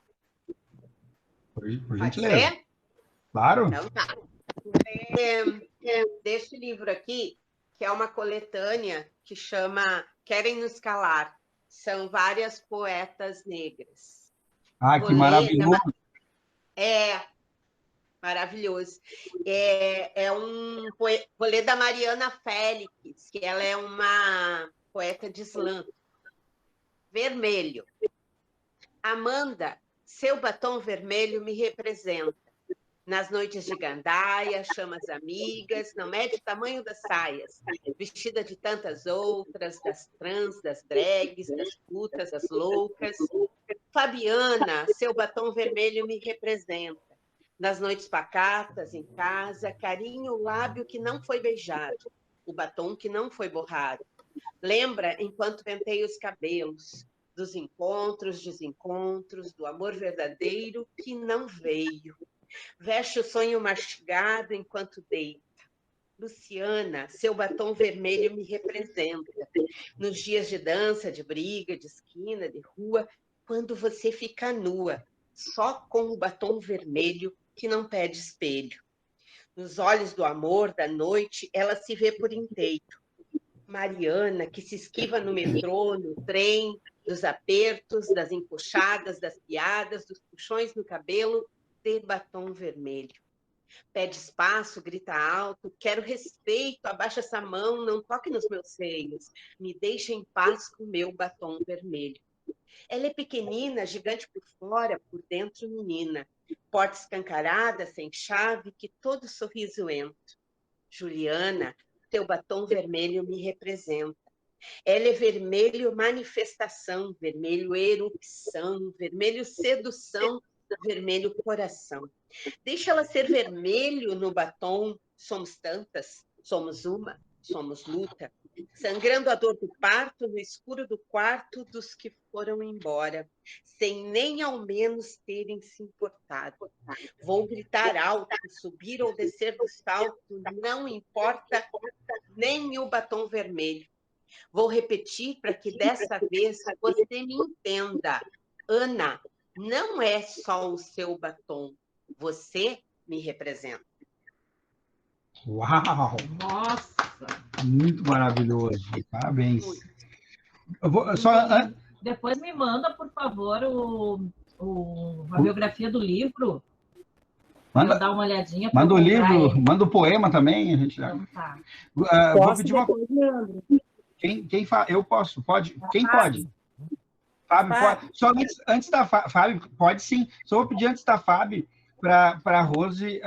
Por Pode gentileza. ser? Claro. Então tá. Deste livro aqui, que é uma coletânea que chama Querem Nos Calar. São várias poetas negras. Ah, que maravilhoso. Maravilhoso. Vou ler da Mariana Félix, que ela é uma poeta de slam. Vermelho. Amanda, seu batom vermelho me representa. Nas noites de gandaia, chamas amigas, não mede o tamanho das saias, vestida de tantas outras, das trans, das drags, das putas, das loucas. Fabiana, seu batom vermelho me representa. Nas noites pacatas, em casa, carinho o lábio que não foi beijado, o batom que não foi borrado. Lembra enquanto pentei os cabelos, dos encontros, desencontros, do amor verdadeiro que não veio. Veste o sonho mastigado enquanto deita. Luciana, seu batom vermelho me representa. Nos dias de dança, de briga, de esquina, de rua, quando você fica nua, só com o batom vermelho que não pede espelho. Nos olhos do amor, da noite, ela se vê por inteiro. Mariana, que se esquiva no metrô, no trem, dos apertos, das encoxadas, das piadas, dos puxões no cabelo, de batom vermelho. Pede espaço, grita alto, quero respeito, abaixa essa mão, não toque nos meus seios, me deixa em paz com meu batom vermelho. Ela é pequenina, gigante por fora, por dentro menina, porta escancarada, sem chave, que todo sorriso entra. Juliana, teu batom vermelho me representa. Ela é vermelho manifestação, vermelho erupção, vermelho sedução, vermelho coração. Deixa ela ser vermelho no batom, somos tantas, somos uma, somos luta. Sangrando a dor do parto, no escuro do quarto dos que foram embora, sem nem ao menos terem se importado. Vou gritar alto, subir ou descer do salto, não importa nem o batom vermelho. Vou repetir para que dessa vez você me entenda. Ana, não é só o seu batom. Você me representa. Uau! Nossa! Muito maravilhoso. Parabéns. Eu vou, Depois me manda, por favor, a biografia do livro. Manda, dar uma olhadinha. Manda o livro, manda o poema também. A gente então, tá. Vou pedir uma coisa. Quem fala? Eu posso? Pode? Quem pode? Fábio, pode. Só antes da Fábio, pode sim. Só vou pedir antes da Fábio para a Rose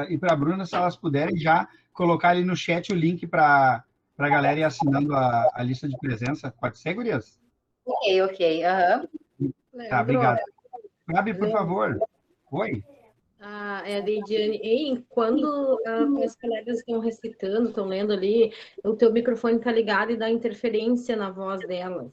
e para a Bruna, se elas puderem já colocar ali no chat o link para a galera ir assinando a lista de presença. Pode ser, gurias? Ok. Uhum. Tá, obrigado. Fábio, por favor. Oi. É a Deidiane. Quando as colegas estão recitando, estão lendo ali, o teu microfone está ligado e dá interferência na voz delas.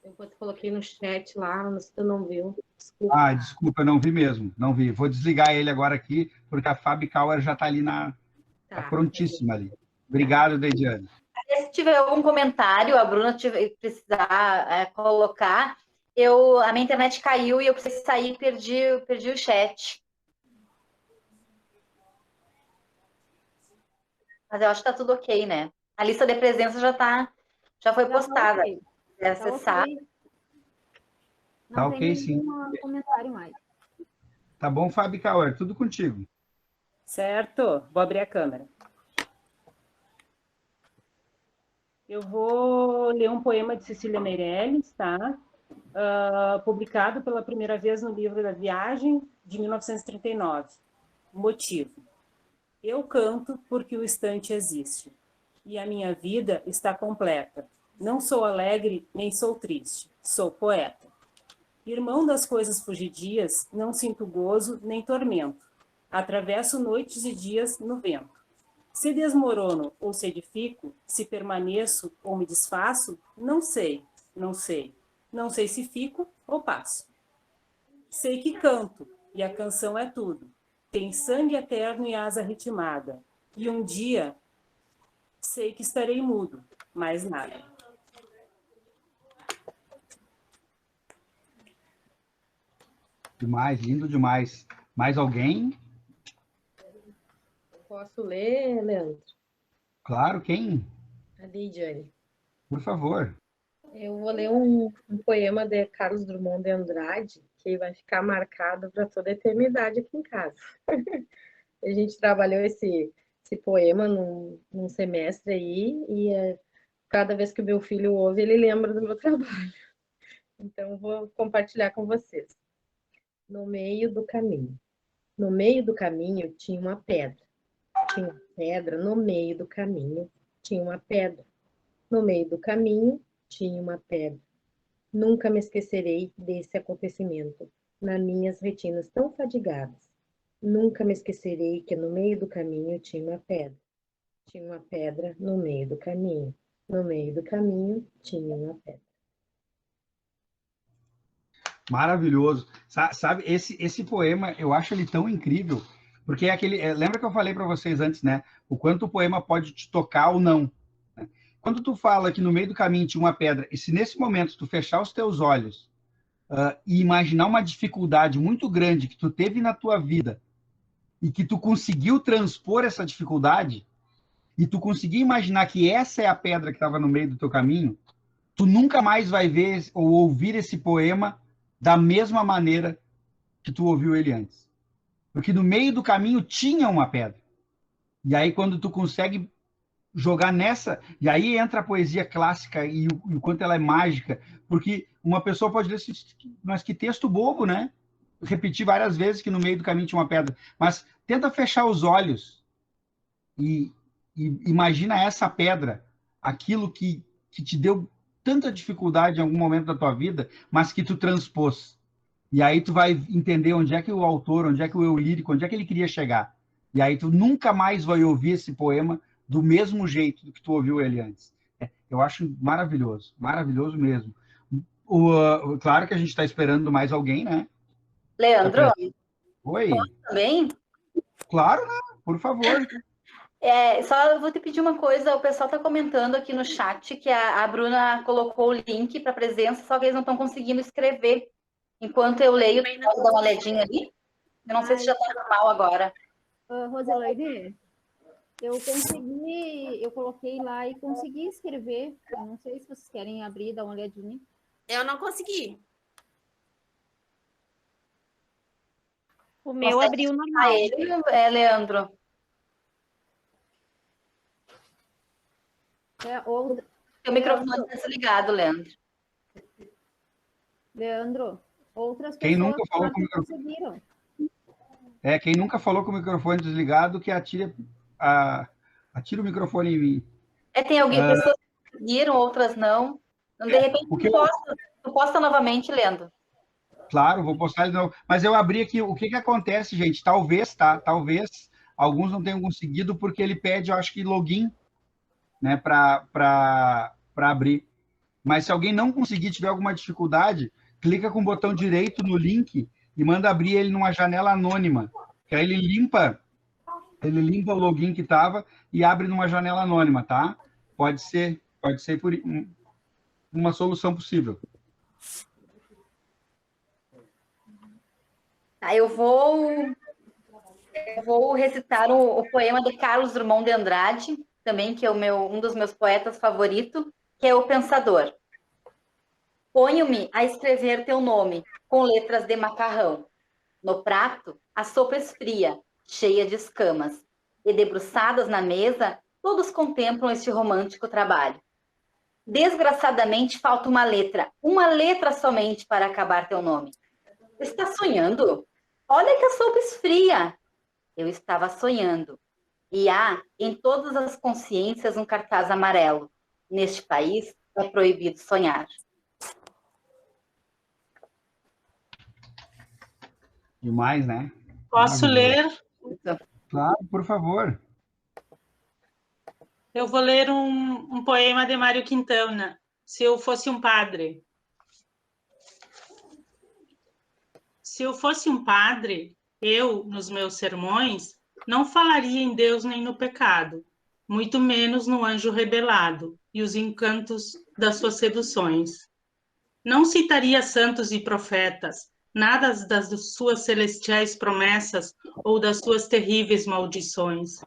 Eu coloquei no chat lá, mas tu não viu. Desculpa. Desculpa, eu não vi mesmo. Não vi. Vou desligar ele agora aqui, porque a Fabi Kauer já está ali tá prontíssima ali. Obrigado, Deidiane. Se tiver algum comentário, a Bruna precisar colocar, a minha internet caiu e eu precisei sair, perdi o chat. Mas eu acho que está tudo ok, né? A lista de presença já está Já foi Já tá postada. ok. É acessar. ok. Não Tá tem ok, sim. nenhum comentário mais. Tá bom, Fabi Cauer, tudo contigo. Certo, vou abrir a câmera. Eu vou ler um poema de Cecília Meirelles, tá? Publicado pela primeira vez no livro da Viagem, de 1939. Motivo. Eu canto porque o instante existe, e a minha vida está completa. Não sou alegre, nem sou triste, sou poeta. Irmão das coisas fugidias, não sinto gozo nem tormento. Atravesso noites e dias no vento. Se desmorono ou se edifico, se permaneço ou me desfaço, não sei, não sei. Não sei se fico ou passo. Sei que canto, e a canção é tudo. Tem sangue eterno e asa ritmada. E um dia, sei que estarei mudo, mais nada. Demais, lindo demais. Mais alguém? Posso ler, Leandro? Claro, quem? A Lidiane. Por favor. Eu vou ler um poema de Carlos Drummond de Andrade, que vai ficar marcado para toda a eternidade aqui em casa. A gente trabalhou esse poema num semestre aí, e cada vez que o meu filho ouve, ele lembra do meu trabalho. Então, vou compartilhar com vocês. No meio do caminho. No meio do caminho tinha uma pedra. Tinha uma pedra no meio do caminho. Tinha uma pedra. No meio do caminho tinha uma pedra. Nunca me esquecerei desse acontecimento, nas minhas retinas tão fadigadas. Nunca me esquecerei que no meio do caminho tinha uma pedra. Tinha uma pedra no meio do caminho. No meio do caminho tinha uma pedra. Maravilhoso. Sabe, esse poema, eu acho ele tão incrível, porque é aquele... lembra que eu falei para vocês antes, né? O quanto o poema pode te tocar ou não. Né? Quando tu fala que no meio do caminho tinha uma pedra, e se nesse momento tu fechar os teus olhos e imaginar uma dificuldade muito grande que tu teve na tua vida e que tu conseguiu transpor essa dificuldade, e tu conseguir imaginar que essa é a pedra que estava no meio do teu caminho, tu nunca mais vai ver ou ouvir esse poema da mesma maneira que tu ouviu ele antes. Porque no meio do caminho tinha uma pedra. E aí, quando tu consegue jogar nessa... E aí entra a poesia clássica e o quanto ela é mágica. Porque uma pessoa pode dizer, mas que texto bobo, né? Repetir várias vezes que no meio do caminho tinha uma pedra. Mas tenta fechar os olhos e imagina essa pedra, aquilo que te deu tanta dificuldade em algum momento da tua vida, mas que tu transpôs. E aí tu vai entender onde é que o autor, onde é que o eu lírico, onde é que ele queria chegar. E aí tu nunca mais vai ouvir esse poema do mesmo jeito que tu ouviu ele antes. Eu acho maravilhoso, maravilhoso mesmo. Claro que a gente está esperando mais alguém, né? Leandro? Oi? Posso também? Claro, né? Por favor. Só eu vou te pedir uma coisa, o pessoal está comentando aqui no chat que a Bruna colocou o link para a presença, só que eles não estão conseguindo escrever. Enquanto eu leio, posso dar uma olhadinha ali? Eu não sei se já está normal agora. Roselaide, eu coloquei lá e consegui escrever. Eu não sei se vocês querem abrir, dar uma olhadinha. Eu não consegui. O meu abriu normal. Ele, Leandro? O microfone está desligado, Leandro. Leandro, outras quem pessoas nunca falou com o microfone... conseguiram. Quem nunca falou com o microfone desligado, que atire o microfone em mim. Tem alguém, pessoas que conseguiram, outras não. Então, de repente, tu posta novamente, Leandro. Claro, vou postar ele de novo. Mas eu abri aqui, o que acontece, gente? Talvez alguns não tenham conseguido, porque ele pede, eu acho que login, né, para abrir. Mas se alguém não conseguir, tiver alguma dificuldade, clica com o botão direito no link e manda abrir ele numa janela anônima, que aí ele limpa o login que estava e abre numa janela anônima, tá? Pode ser por uma solução possível. Eu vou recitar o poema de Carlos Drummond de Andrade, também, que é um dos meus poetas favoritos. que é o pensador. Ponho-me a escrever teu nome com letras de macarrão. No prato, a sopa esfria, cheia de escamas. E debruçados na mesa, todos contemplam este romântico trabalho. Desgraçadamente, falta uma letra somente para acabar teu nome. Está sonhando? Olha que a sopa esfria. Eu estava sonhando. E há em todas as consciências um cartaz amarelo. Neste país é proibido sonhar. Demais, né? Posso ler? Claro, por favor. Eu vou ler um poema de Mário Quintana, Se Eu Fosse um Padre. Se eu fosse um padre, eu, nos meus sermões, não falaria em Deus nem no pecado, muito menos no anjo rebelado e os encantos das suas seduções. Não citaria santos e profetas, nada das suas celestiais promessas ou das suas terríveis maldições.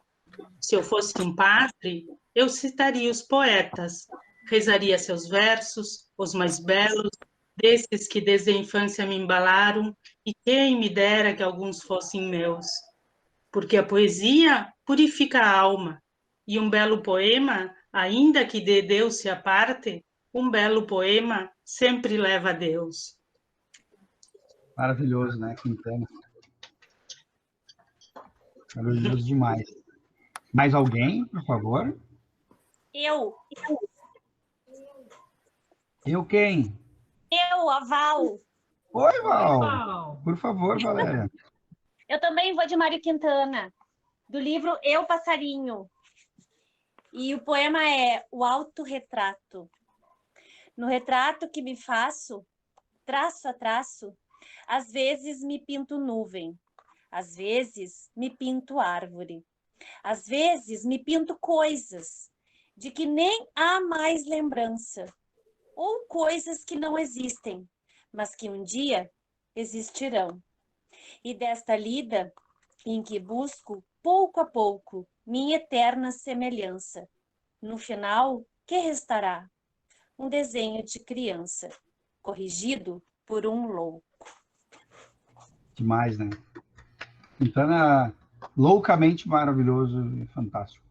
Se eu fosse um padre, eu citaria os poetas, rezaria seus versos, os mais belos, desses que desde a infância me embalaram, e quem me dera que alguns fossem meus. Porque a poesia purifica a alma, e um belo poema, ainda que de Deus se aparte, um belo poema sempre leva a Deus. Maravilhoso, né, Quintana? Maravilhoso demais. Mais alguém, por favor? Eu, Eu quem? a Val. Oi, Val. Por favor, Valéria. Eu também vou de Mário Quintana, do livro Eu, Passarinho. E o poema é O Autorretrato. No retrato que me faço, traço a traço, às vezes me pinto nuvem, às vezes me pinto árvore, às vezes me pinto coisas de que nem há mais lembrança, ou coisas que não existem, mas que um dia existirão. E desta lida, em que busco, pouco a pouco, minha eterna semelhança, no final, que restará? Um desenho de criança, corrigido por um louco. Demais, né? Quintana, loucamente maravilhoso e fantástico.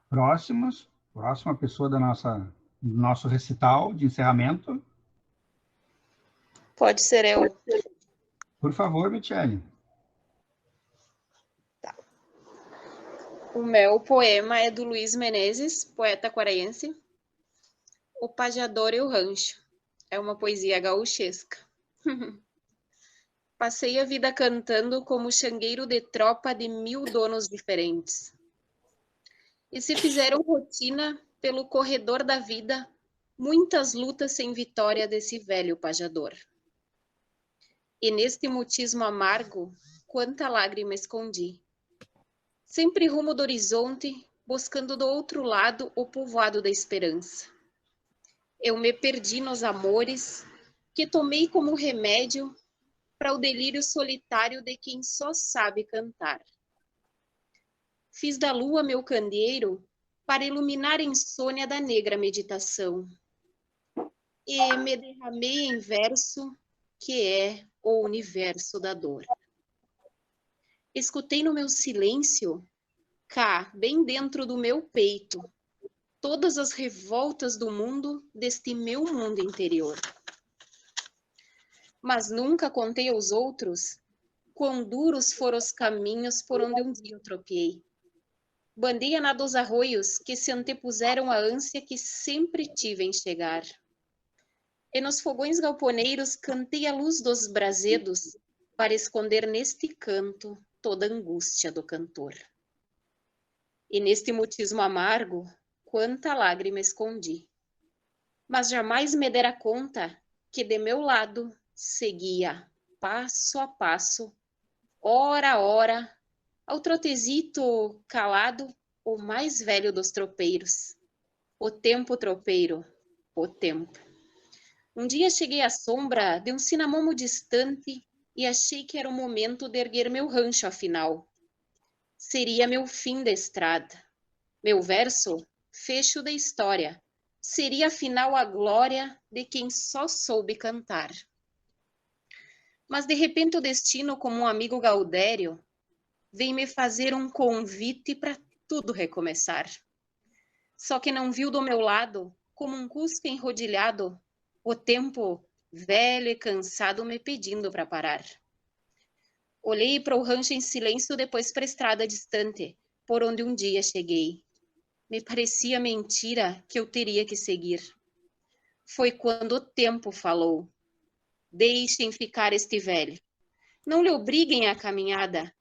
Próxima pessoa do nosso recital de encerramento. Pode ser eu. Por favor, Michele. Tá. O meu poema é do Luiz Menezes, poeta quaraense. O Pajador e o Rancho. É uma poesia gauchesca. Passei a vida cantando como xangueiro de tropa de 1000 donos diferentes. E se fizeram rotina pelo corredor da vida, muitas lutas sem vitória desse velho pajador. E neste mutismo amargo, quanta lágrima escondi. Sempre rumo do horizonte, buscando do outro lado o povoado da esperança. Eu me perdi nos amores, que tomei como remédio para o delírio solitário de quem só sabe cantar. Fiz da lua meu candeeiro para iluminar a insônia da negra meditação. E me derramei em verso, que é o universo da dor. Escutei no meu silêncio, cá, bem dentro do meu peito, todas as revoltas do mundo deste meu mundo interior. Mas nunca contei aos outros quão duros foram os caminhos por onde um dia eu tropiei. Bandeia na dos arroios que se antepuseram à ânsia que sempre tive em chegar. E nos fogões galponeiros cantei a luz dos brasedos para esconder neste canto toda a angústia do cantor. E neste mutismo amargo, quanta lágrima escondi. Mas jamais me dera conta que de meu lado seguia, passo a passo, hora a hora, ao trotezito calado, o mais velho dos tropeiros. O tempo tropeiro, o tempo. Um dia cheguei à sombra de um cinamomo distante e achei que era o momento de erguer meu rancho afinal. Seria meu fim da estrada. Meu verso fecho da história, seria afinal a glória de quem só soube cantar. Mas de repente o destino, como um amigo Gaudério, vem me fazer um convite para tudo recomeçar. Só que não viu do meu lado, como um cusco enrodilhado, o tempo velho e cansado me pedindo para parar. Olhei para o rancho em silêncio, depois para a estrada distante, por onde um dia cheguei. Me parecia mentira que eu teria que seguir. Foi quando o tempo falou: deixem ficar este velho. Não lhe obriguem a caminhada.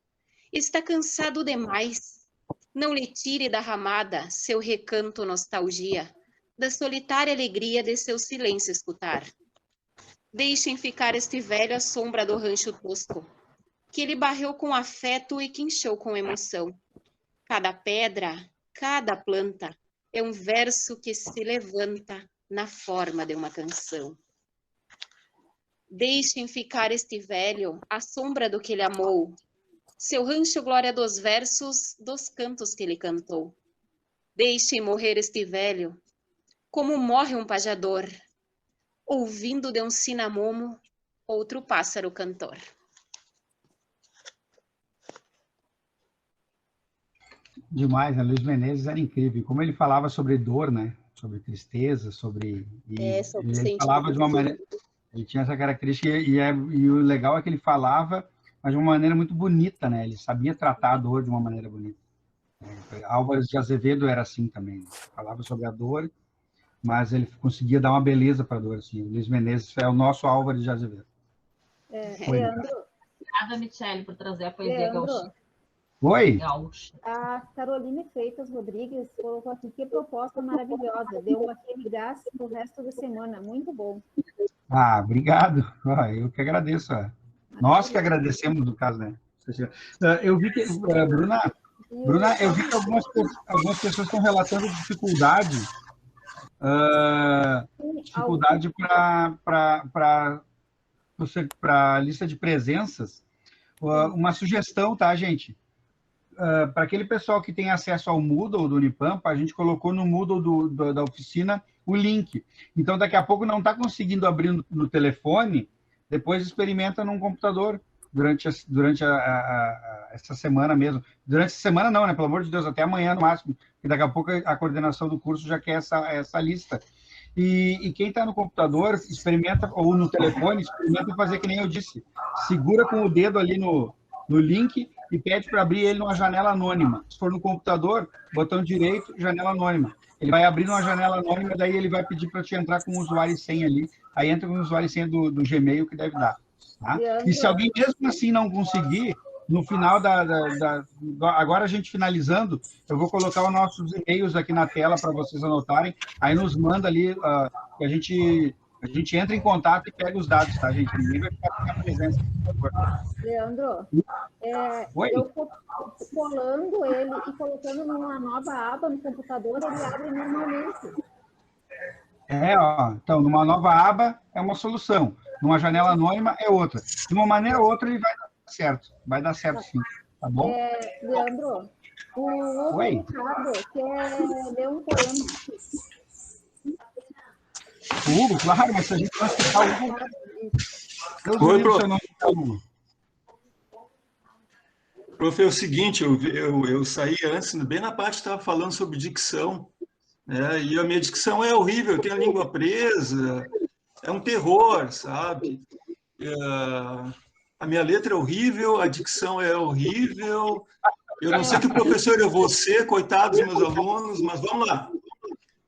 Está cansado demais. Não lhe tire da ramada seu recanto nostalgia, da solitária alegria de seu silêncio escutar. Deixem ficar este velho à sombra do rancho tosco, que ele barreu com afeto e quinchou com emoção. Cada pedra, cada planta é um verso que se levanta na forma de uma canção. Deixem ficar este velho à sombra do que ele amou, seu rancho glória dos versos, dos cantos que ele cantou. Deixem morrer este velho, como morre um pajador, ouvindo de um cinamomo outro pássaro cantor. Demais, né? Luiz Menezes era incrível. Como ele falava sobre dor, né? Sobre tristeza, sobre... sobre ele falava de uma maneira... Ele tinha essa característica e o legal é que ele falava, mas de uma maneira muito bonita, né? Ele sabia tratar a dor de uma maneira bonita. Álvares de Azevedo era assim também. Né? Falava sobre a dor, mas ele conseguia dar uma beleza para a dor. Assim. O Luiz Menezes é o nosso Álvares de Azevedo. Leandro. Obrigada, Michele, por trazer a poesia gaúcha. Oi? A Caroline Freitas Rodrigues colocou aqui: que proposta maravilhosa, deu aquele gás pro resto da semana, muito bom. Ah, obrigado. Eu que agradeço. Nós que agradecemos, no caso, né? Eu vi que, Bruna, eu vi que algumas pessoas estão relatando dificuldade para a lista de presenças. Uma sugestão, tá, gente? Para aquele pessoal que tem acesso ao Moodle do Unipampa, a gente colocou no Moodle da oficina o link. Então, daqui a pouco não está conseguindo abrir no telefone, depois experimenta num computador durante essa semana mesmo. Durante essa semana não, né? Pelo amor de Deus, até amanhã no máximo, porque daqui a pouco a coordenação do curso já quer essa lista. E quem está no computador, experimenta, ou no telefone, experimenta fazer que nem eu disse. Segura com o dedo ali no link e pede para abrir ele numa janela anônima. Se for no computador, botão direito, janela anônima. Ele vai abrir uma janela anônima, daí ele vai pedir para te entrar com o usuário e senha ali. Aí entra com o usuário e senha do Gmail, que deve dar. Tá? E se alguém mesmo assim não conseguir, no final agora a gente finalizando, eu vou colocar os nossos e-mails aqui na tela para vocês anotarem. Aí nos manda ali, que a gente entra em contato e pega os dados, tá, gente? Ninguém vai ficar com a presença, por favor. Leandro, eu colando ele e colocando numa nova aba no computador, ele abre normalmente. Então, numa nova aba é uma solução, numa janela anônima é outra. De uma maneira ou outra ele vai dar certo. Vai dar certo, sim. Tá bom? Leandro, o Hugo Ricardo quer ler um poema. O Hugo, claro, mas se a gente vai citar o Hugo... Oi, prof. Prof, é o seguinte, eu saí antes, bem na parte que estava falando sobre dicção, né? E a minha dicção é horrível, eu tenho a língua presa, é um terror, sabe? A minha letra é horrível, a dicção é horrível, eu não sei que professor eu vou ser, coitados dos meus alunos, mas vamos lá.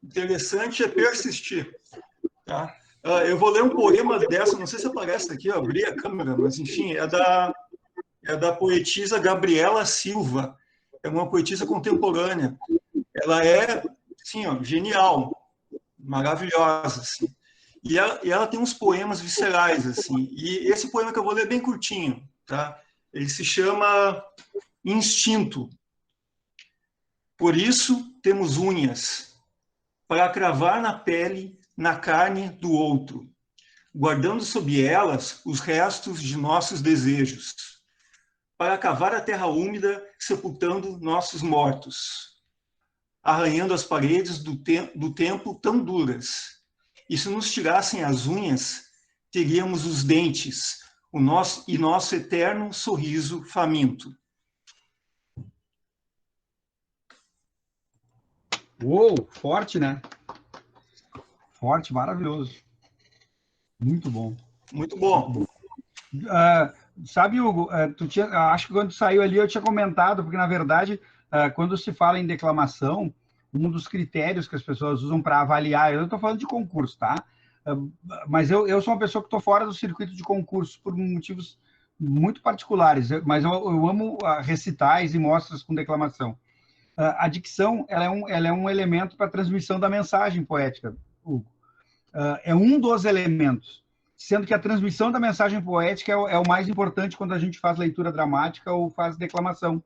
Interessante é persistir. Tá? Eu vou ler um poema dessa, não sei se aparece aqui, eu abri a câmera, mas enfim, é da poetisa Gabriela Silva, é uma poetisa contemporânea. Ela é, assim, genial, maravilhosa, assim. E ela tem uns poemas viscerais, assim. E esse poema que eu vou ler é bem curtinho, tá? Ele se chama Instinto. Por isso temos unhas, para cravar na pele, na carne do outro, guardando sob elas os restos de nossos desejos, para cavar a terra úmida, sepultando nossos mortos. arranhando as paredes do templo tão duras. E se nos tirassem as unhas, teríamos os dentes, nosso eterno sorriso faminto. Uou, forte, né? Forte, maravilhoso. Muito bom. Muito bom. Sabe, Hugo, acho que quando saiu ali eu tinha comentado, porque, na verdade, quando se fala em declamação, um dos critérios que as pessoas usam para avaliar, eu não estou falando de concurso, tá? Mas eu sou uma pessoa que estou fora do circuito de concurso por motivos muito particulares, mas eu amo recitais e mostras com declamação. A dicção ela é um elemento para a transmissão da mensagem poética, Hugo. É um dos elementos, sendo que a transmissão da mensagem poética é o mais importante quando a gente faz leitura dramática ou faz declamação.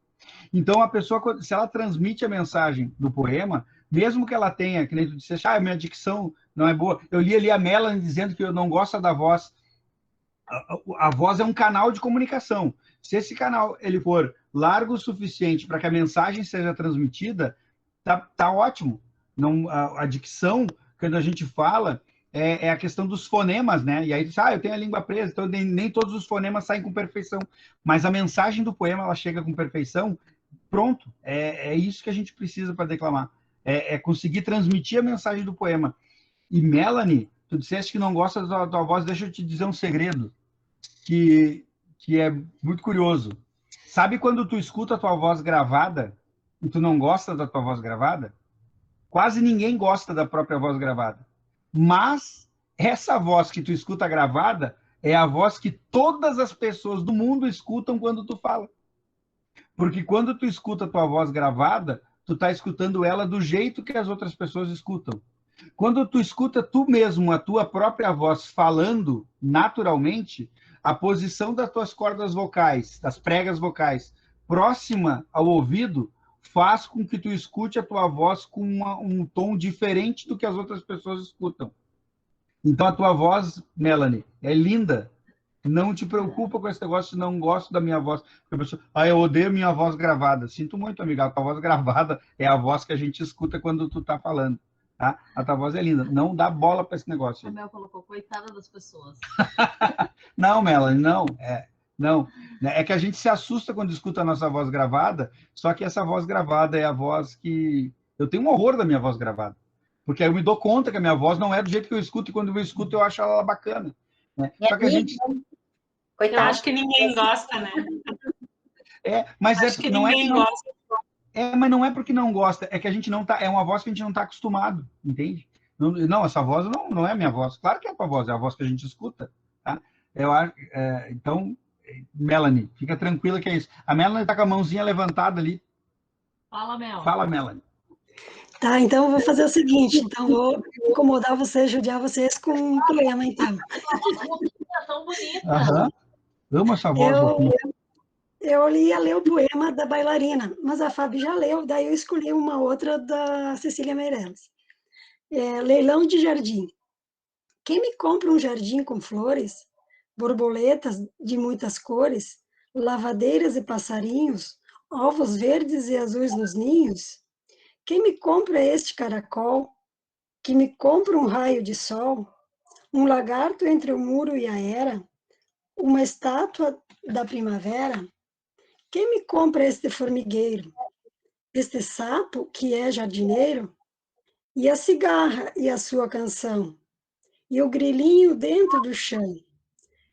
Então, a pessoa, se ela transmite a mensagem do poema, mesmo que ela tenha, que nem tu disseste, minha dicção não é boa. Eu li ali a Melanie dizendo que eu não gosto da voz. A voz é um canal de comunicação. Se esse canal ele for largo o suficiente para que a mensagem seja transmitida, tá ótimo. Não, a dicção, quando a gente fala, é a questão dos fonemas, né? E aí diz, eu tenho a língua presa, então nem todos os fonemas saem com perfeição. Mas a mensagem do poema, ela chega com perfeição, pronto. É isso que a gente precisa para declamar. É conseguir transmitir a mensagem do poema. E Melanie, tu disseste que não gosta da tua voz, deixa eu te dizer um segredo, que é muito curioso. Sabe quando tu escuta a tua voz gravada e tu não gosta da tua voz gravada? Quase ninguém gosta da própria voz gravada. Mas essa voz que tu escuta gravada é a voz que todas as pessoas do mundo escutam quando tu fala. Porque quando tu escuta a tua voz gravada, tu tá escutando ela do jeito que as outras pessoas escutam. Quando tu escuta tu mesmo, a tua própria voz falando naturalmente, a posição das tuas cordas vocais, das pregas vocais, próxima ao ouvido, faz com que tu escute a tua voz com um tom diferente do que as outras pessoas escutam. Então, a tua voz, Melanie, é linda. Não te preocupa com esse negócio de não gosto da minha voz. A pessoa, eu odeio minha voz gravada. Sinto muito, amiga. A tua voz gravada é a voz que a gente escuta quando tu tá falando. Tá? A tua voz é linda. Não dá bola para esse negócio. A Mel colocou, coitada das pessoas. Não, Melanie, não. Não. É que a gente se assusta quando escuta a nossa voz gravada, só que essa voz gravada é a voz que... Eu tenho um horror da minha voz gravada. Porque aí eu me dou conta que a minha voz não é do jeito que eu escuto, e quando eu escuto eu acho ela bacana. Né? Só que a gente... Eu acho que ninguém gosta, né? Mas acho que ninguém gosta. Mas não é porque não gosta, é que a gente não tá... É uma voz que a gente não está acostumado, entende? Não, essa voz não é a minha voz. Claro que é a tua voz, é a voz que a gente escuta. Tá? Então, Melanie, fica tranquila que é isso. A Melanie está com a mãozinha levantada ali. Fala, Mel. Fala, Melanie. Tá, então eu vou fazer o seguinte, então vou incomodar vocês, judiar vocês com um poema, então. Tão bonita. Amo essa voz. Eu ia ler o poema da bailarina, mas a Fábio já leu, daí eu escolhi uma outra da Cecília Meirelles. Leilão de jardim. Quem me compra um jardim com flores, borboletas de muitas cores, lavadeiras e passarinhos, ovos verdes e azuis nos ninhos? Quem me compra este caracol, que me compra um raio de sol, um lagarto entre o muro e a era, uma estátua da primavera? Quem me compra este formigueiro, este sapo que é jardineiro, e a cigarra e a sua canção, e o grilinho dentro do chão?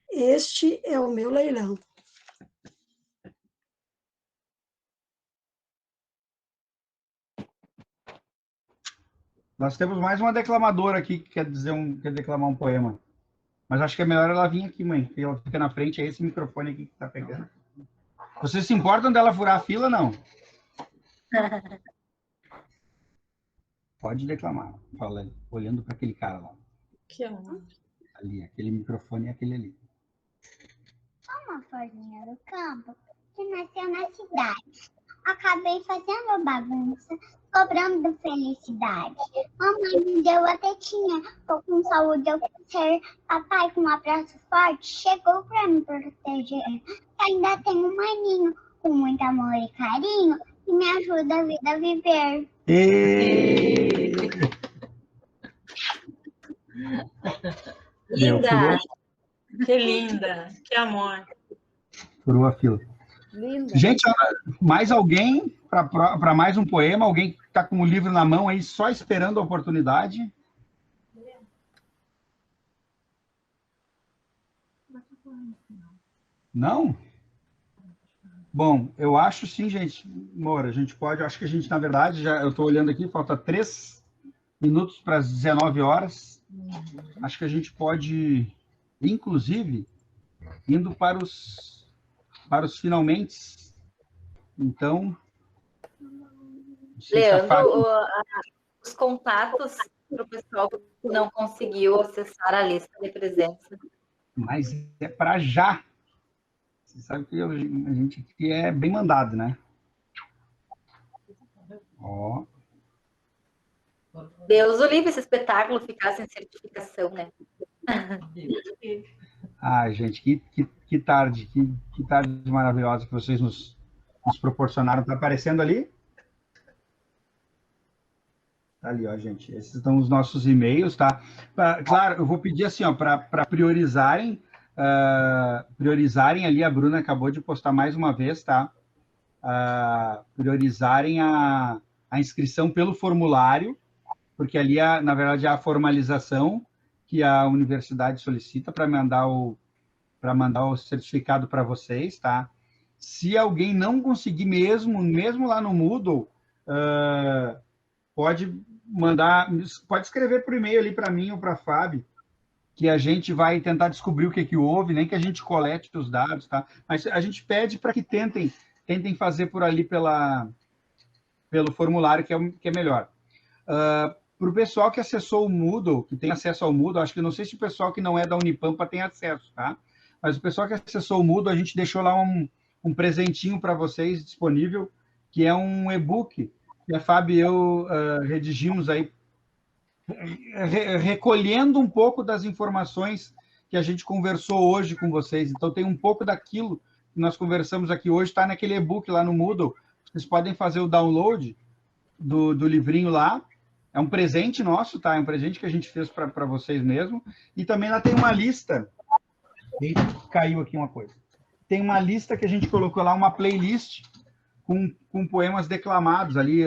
Este é o meu leilão. Nós temos mais uma declamadora aqui que quer declamar um poema. Mas acho que é melhor ela vir aqui, mãe. Ela fica na frente, é esse microfone aqui que está pegando. Vocês se importam dela furar a fila, não? Pode declamar. Fala, olhando para aquele cara lá. Que amor. Ali, aquele microfone é aquele ali. Uma folhinha do campo que nasceu na cidade. Acabei fazendo bagunça, cobrando felicidade. Mamãe me deu a tetinha, tô com saúde eu quero ser. Papai, com um abraço forte, chegou pra me proteger. Ainda tenho um maninho, com muito amor e carinho, que me ajuda a vida a viver. E... Linda! Que linda, que amor. Furou a fila. Linda. Gente, mais alguém para mais um poema? Alguém que está com o livro na mão aí, só esperando a oportunidade? Não? Bom, eu acho sim, gente. Moura, a gente pode... Acho que a gente, na verdade, eu estou olhando aqui, falta 3 minutos para as 19 horas. Acho que a gente pode, inclusive, indo para os finalmente. Então... Leandro, os contatos para o pessoal que não conseguiu acessar a lista de presença. Mas é para já. Você sabe que a gente aqui é bem mandado, né? Ó. Deus o livre esse espetáculo ficar sem certificação, né? Ah, gente, que tarde, que tarde maravilhosa que vocês nos proporcionaram. Está aparecendo ali? Tá ali, ó, gente. Esses são os nossos e-mails, tá? Claro, eu vou pedir assim, ó, para priorizarem ali, a Bruna acabou de postar mais uma vez, tá? Priorizarem a inscrição pelo formulário, porque ali, na verdade, é a formalização que a universidade solicita para mandar o certificado para vocês, tá? Se alguém não conseguir mesmo lá no Moodle, pode escrever por e-mail ali para mim ou para a Fábio, que a gente vai tentar descobrir o que houve, nem que a gente colete os dados, tá? Mas a gente pede para que tentem fazer por ali pelo formulário, que é melhor. Para o pessoal que acessou o Moodle, que tem acesso ao Moodle, acho que não sei se o pessoal que não é da Unipampa tem acesso, tá? Mas o pessoal que acessou o Moodle, a gente deixou lá um presentinho para vocês disponível, que é um e-book que a Fábio e eu redigimos aí, recolhendo um pouco das informações que a gente conversou hoje com vocês. Então, tem um pouco daquilo que nós conversamos aqui hoje, está naquele e-book lá no Moodle. Vocês podem fazer o download do livrinho lá. É um presente nosso, tá? É um presente que a gente fez para vocês mesmo. E também lá tem uma lista. Eita, caiu aqui uma coisa. Tem uma lista que a gente colocou lá, uma playlist com poemas declamados ali.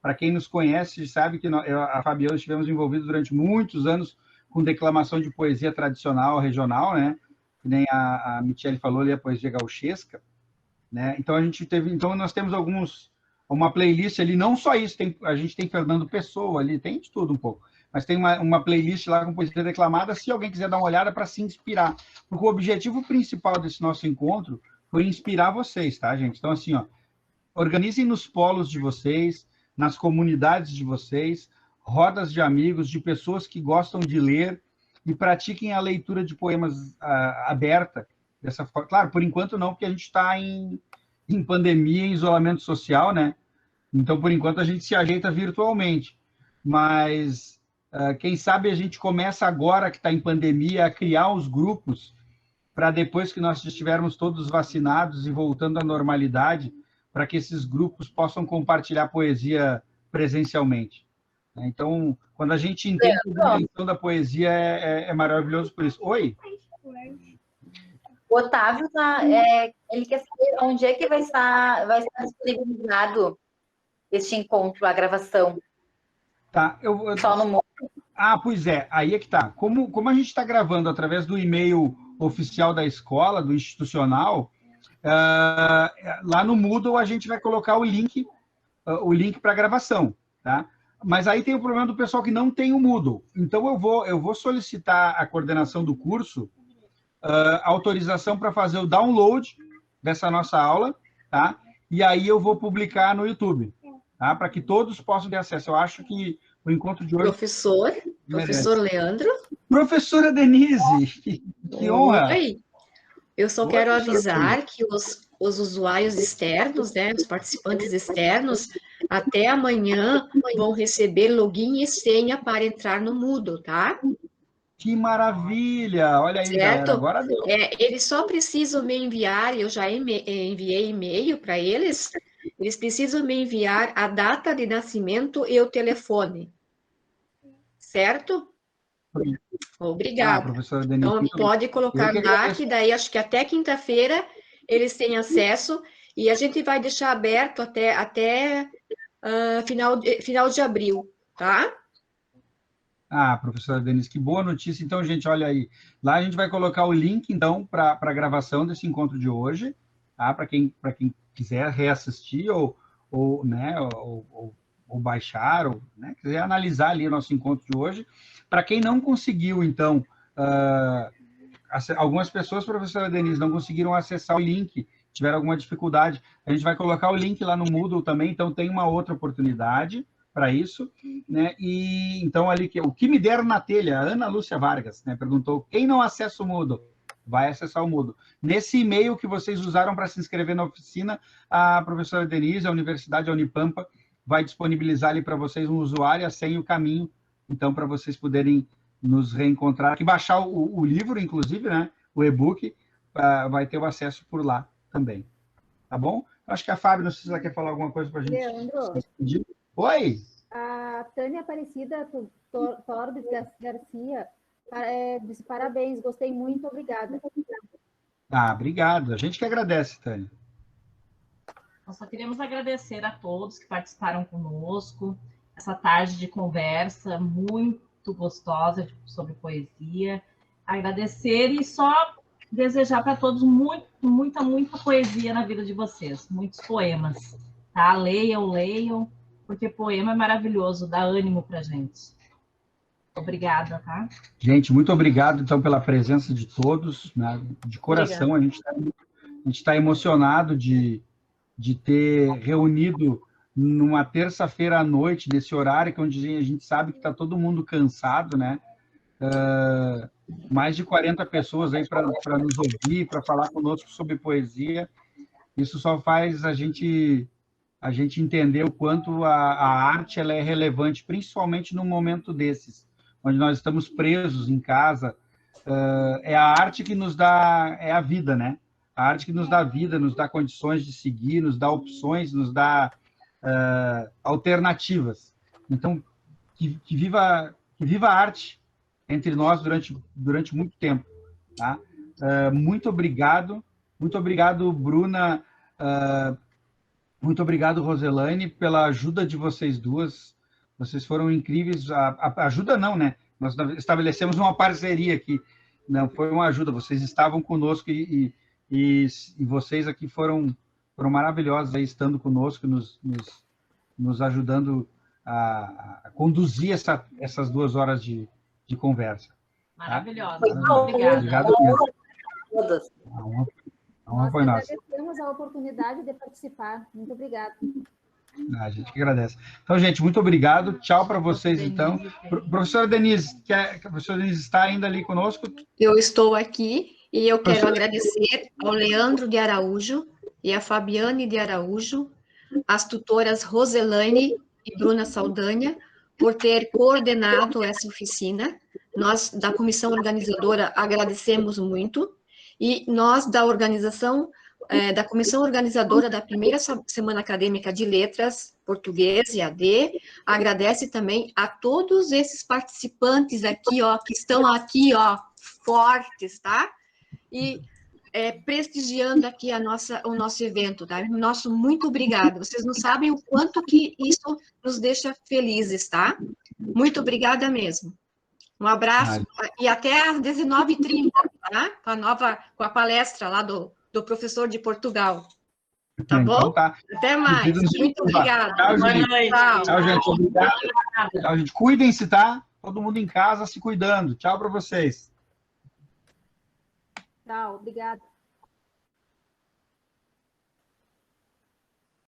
Para quem nos conhece, sabe que a Fabiana estivemos envolvidos durante muitos anos com declamação de poesia tradicional, regional, né? Que nem a Michele falou ali, a poesia gauchesca, né? Então, nós temos uma playlist ali, não só isso, a gente tem Fernando Pessoa ali, tem de tudo um pouco, mas tem uma playlist lá com poesia declamada, se alguém quiser dar uma olhada para se inspirar, porque o objetivo principal desse nosso encontro foi inspirar vocês, tá, gente? Então, assim, ó, organizem nos polos de vocês, nas comunidades de vocês, rodas de amigos, de pessoas que gostam de ler e pratiquem a leitura de poemas aberta. Dessa forma. Claro, por enquanto não, porque a gente está em pandemia, em isolamento social, né? Então, por enquanto, a gente se ajeita virtualmente. Mas, quem sabe a gente começa agora, que está em pandemia, a criar os grupos para depois que nós estivermos todos vacinados e voltando à normalidade, para que esses grupos possam compartilhar poesia presencialmente. Então, quando a gente entende a dimensão da poesia, é maravilhoso por isso. Oi? O Otávio, ele quer saber onde é que vai estar disponibilizado este encontro, a gravação. Tá, Só no Moodle. Pois é, aí é que tá. Como a gente está gravando através do e-mail oficial da escola, do institucional, lá no Moodle a gente vai colocar o link para a gravação, tá? Mas aí tem o problema do pessoal que não tem o Moodle. Então eu vou solicitar a coordenação do curso, autorização para fazer o download dessa nossa aula, tá? E aí eu vou publicar no YouTube, tá? Para que todos possam ter acesso. Eu acho que o encontro de hoje... Professor Leandro. Professora Denise, que honra. Oi. Eu só quero avisar que os usuários externos, né, os participantes externos, até amanhã vão receber login e senha para entrar no Moodle, tá? Que maravilha! Olha aí, galera, agora deu. Eles só precisam me enviar, eu já enviei e-mail para eles, Eles precisam me enviar a data de nascimento e o telefone. Certo? Obrigada. Professora Denise, Então, pode colocar lá, que daí acho que até quinta-feira eles têm acesso e a gente vai deixar aberto até final de abril, tá? Professora Denise, que boa notícia. Então, gente, olha aí. Lá a gente vai colocar o link, então, para a gravação desse encontro de hoje, tá? Para quem quiser reassistir ou baixar, ou né, quiser analisar ali o nosso encontro de hoje. Para quem não conseguiu, então, algumas pessoas, professora Denise, não conseguiram acessar o link, tiveram alguma dificuldade. A gente vai colocar o link lá no Moodle também, então tem uma outra oportunidade para isso, né? E então ali o que me deram na telha, a Ana Lúcia Vargas, né, perguntou: quem não acessa o Moodle vai acessar o Moodle. Nesse e-mail que vocês usaram para se inscrever na oficina, a professora Denise, a Universidade, a Unipampa, vai disponibilizar ali para vocês um usuário, a senha e o caminho, então, para vocês poderem nos reencontrar, e baixar o livro, inclusive, né, o e-book, vai ter o acesso por lá também. Tá bom? Acho que a Fábio, não sei se ela quer falar alguma coisa para a gente. Leandro. Oi! A Tânia Aparecida Torbes Garcia disse parabéns, gostei muito, obrigada. Obrigado. A gente que agradece, Tânia. Nós só queremos agradecer a todos que participaram conosco, essa tarde de conversa muito gostosa sobre poesia. Agradecer e só desejar para todos muita poesia na vida de vocês, muitos poemas, tá? Leiam, porque poema é maravilhoso, dá ânimo para a gente. Obrigada, tá? Gente, muito obrigado, então, pela presença de todos, né? De coração. Obrigada. A gente está emocionado de ter reunido numa terça-feira à noite, nesse horário, que onde a gente sabe que está todo mundo cansado, né? Mais de 40 pessoas aí para nos ouvir, para falar conosco sobre poesia. Isso só faz a gente entender o quanto a arte ela é relevante, principalmente num momento desses, onde nós estamos presos em casa. É a arte que nos dá, é a vida, né? A arte que nos dá vida, nos dá condições de seguir, nos dá opções, nos dá alternativas. Então, que viva a arte entre nós durante muito tempo. Tá? Muito obrigado, Bruna, muito obrigado, Roselaine, pela ajuda de vocês duas. Vocês foram incríveis. Ajuda não, né? Nós estabelecemos uma parceria aqui. Não foi uma ajuda, vocês estavam conosco e vocês aqui foram maravilhosos aí, estando conosco, nos ajudando a conduzir essas 2 horas de conversa. Maravilhosa. Tá? Obrigado mesmo. Nós agradecemos a oportunidade de participar. Muito obrigada. A gente que agradece. Então, gente, muito obrigado. Tchau para vocês, então. Professora Denise, a professora Denise está ainda ali conosco? Eu estou aqui e eu quero agradecer ao Leandro de Araújo e a Fabiane de Araújo, as tutoras Roselaine e Bruna Saldanha, por ter coordenado essa oficina. Nós, da comissão organizadora, agradecemos muito, e nós, da organização, da comissão organizadora da primeira Semana Acadêmica de Letras, Português e AD, agradece também a todos esses participantes aqui, ó, que estão aqui, ó, fortes, tá? E prestigiando aqui o nosso evento, tá? Nosso muito obrigado. Vocês não sabem o quanto que isso nos deixa felizes, tá? Muito obrigada mesmo. Um abraço e até às 19h30, tá? Com a palestra lá do professor de Portugal. Tá bom? Então, tá. Até mais. Muito obrigada. Tchau, gente. Boa noite. Tchau, gente. Obrigado. Tchau, gente. Cuidem-se, tá? Todo mundo em casa se cuidando. Tchau para vocês. Tchau, obrigada.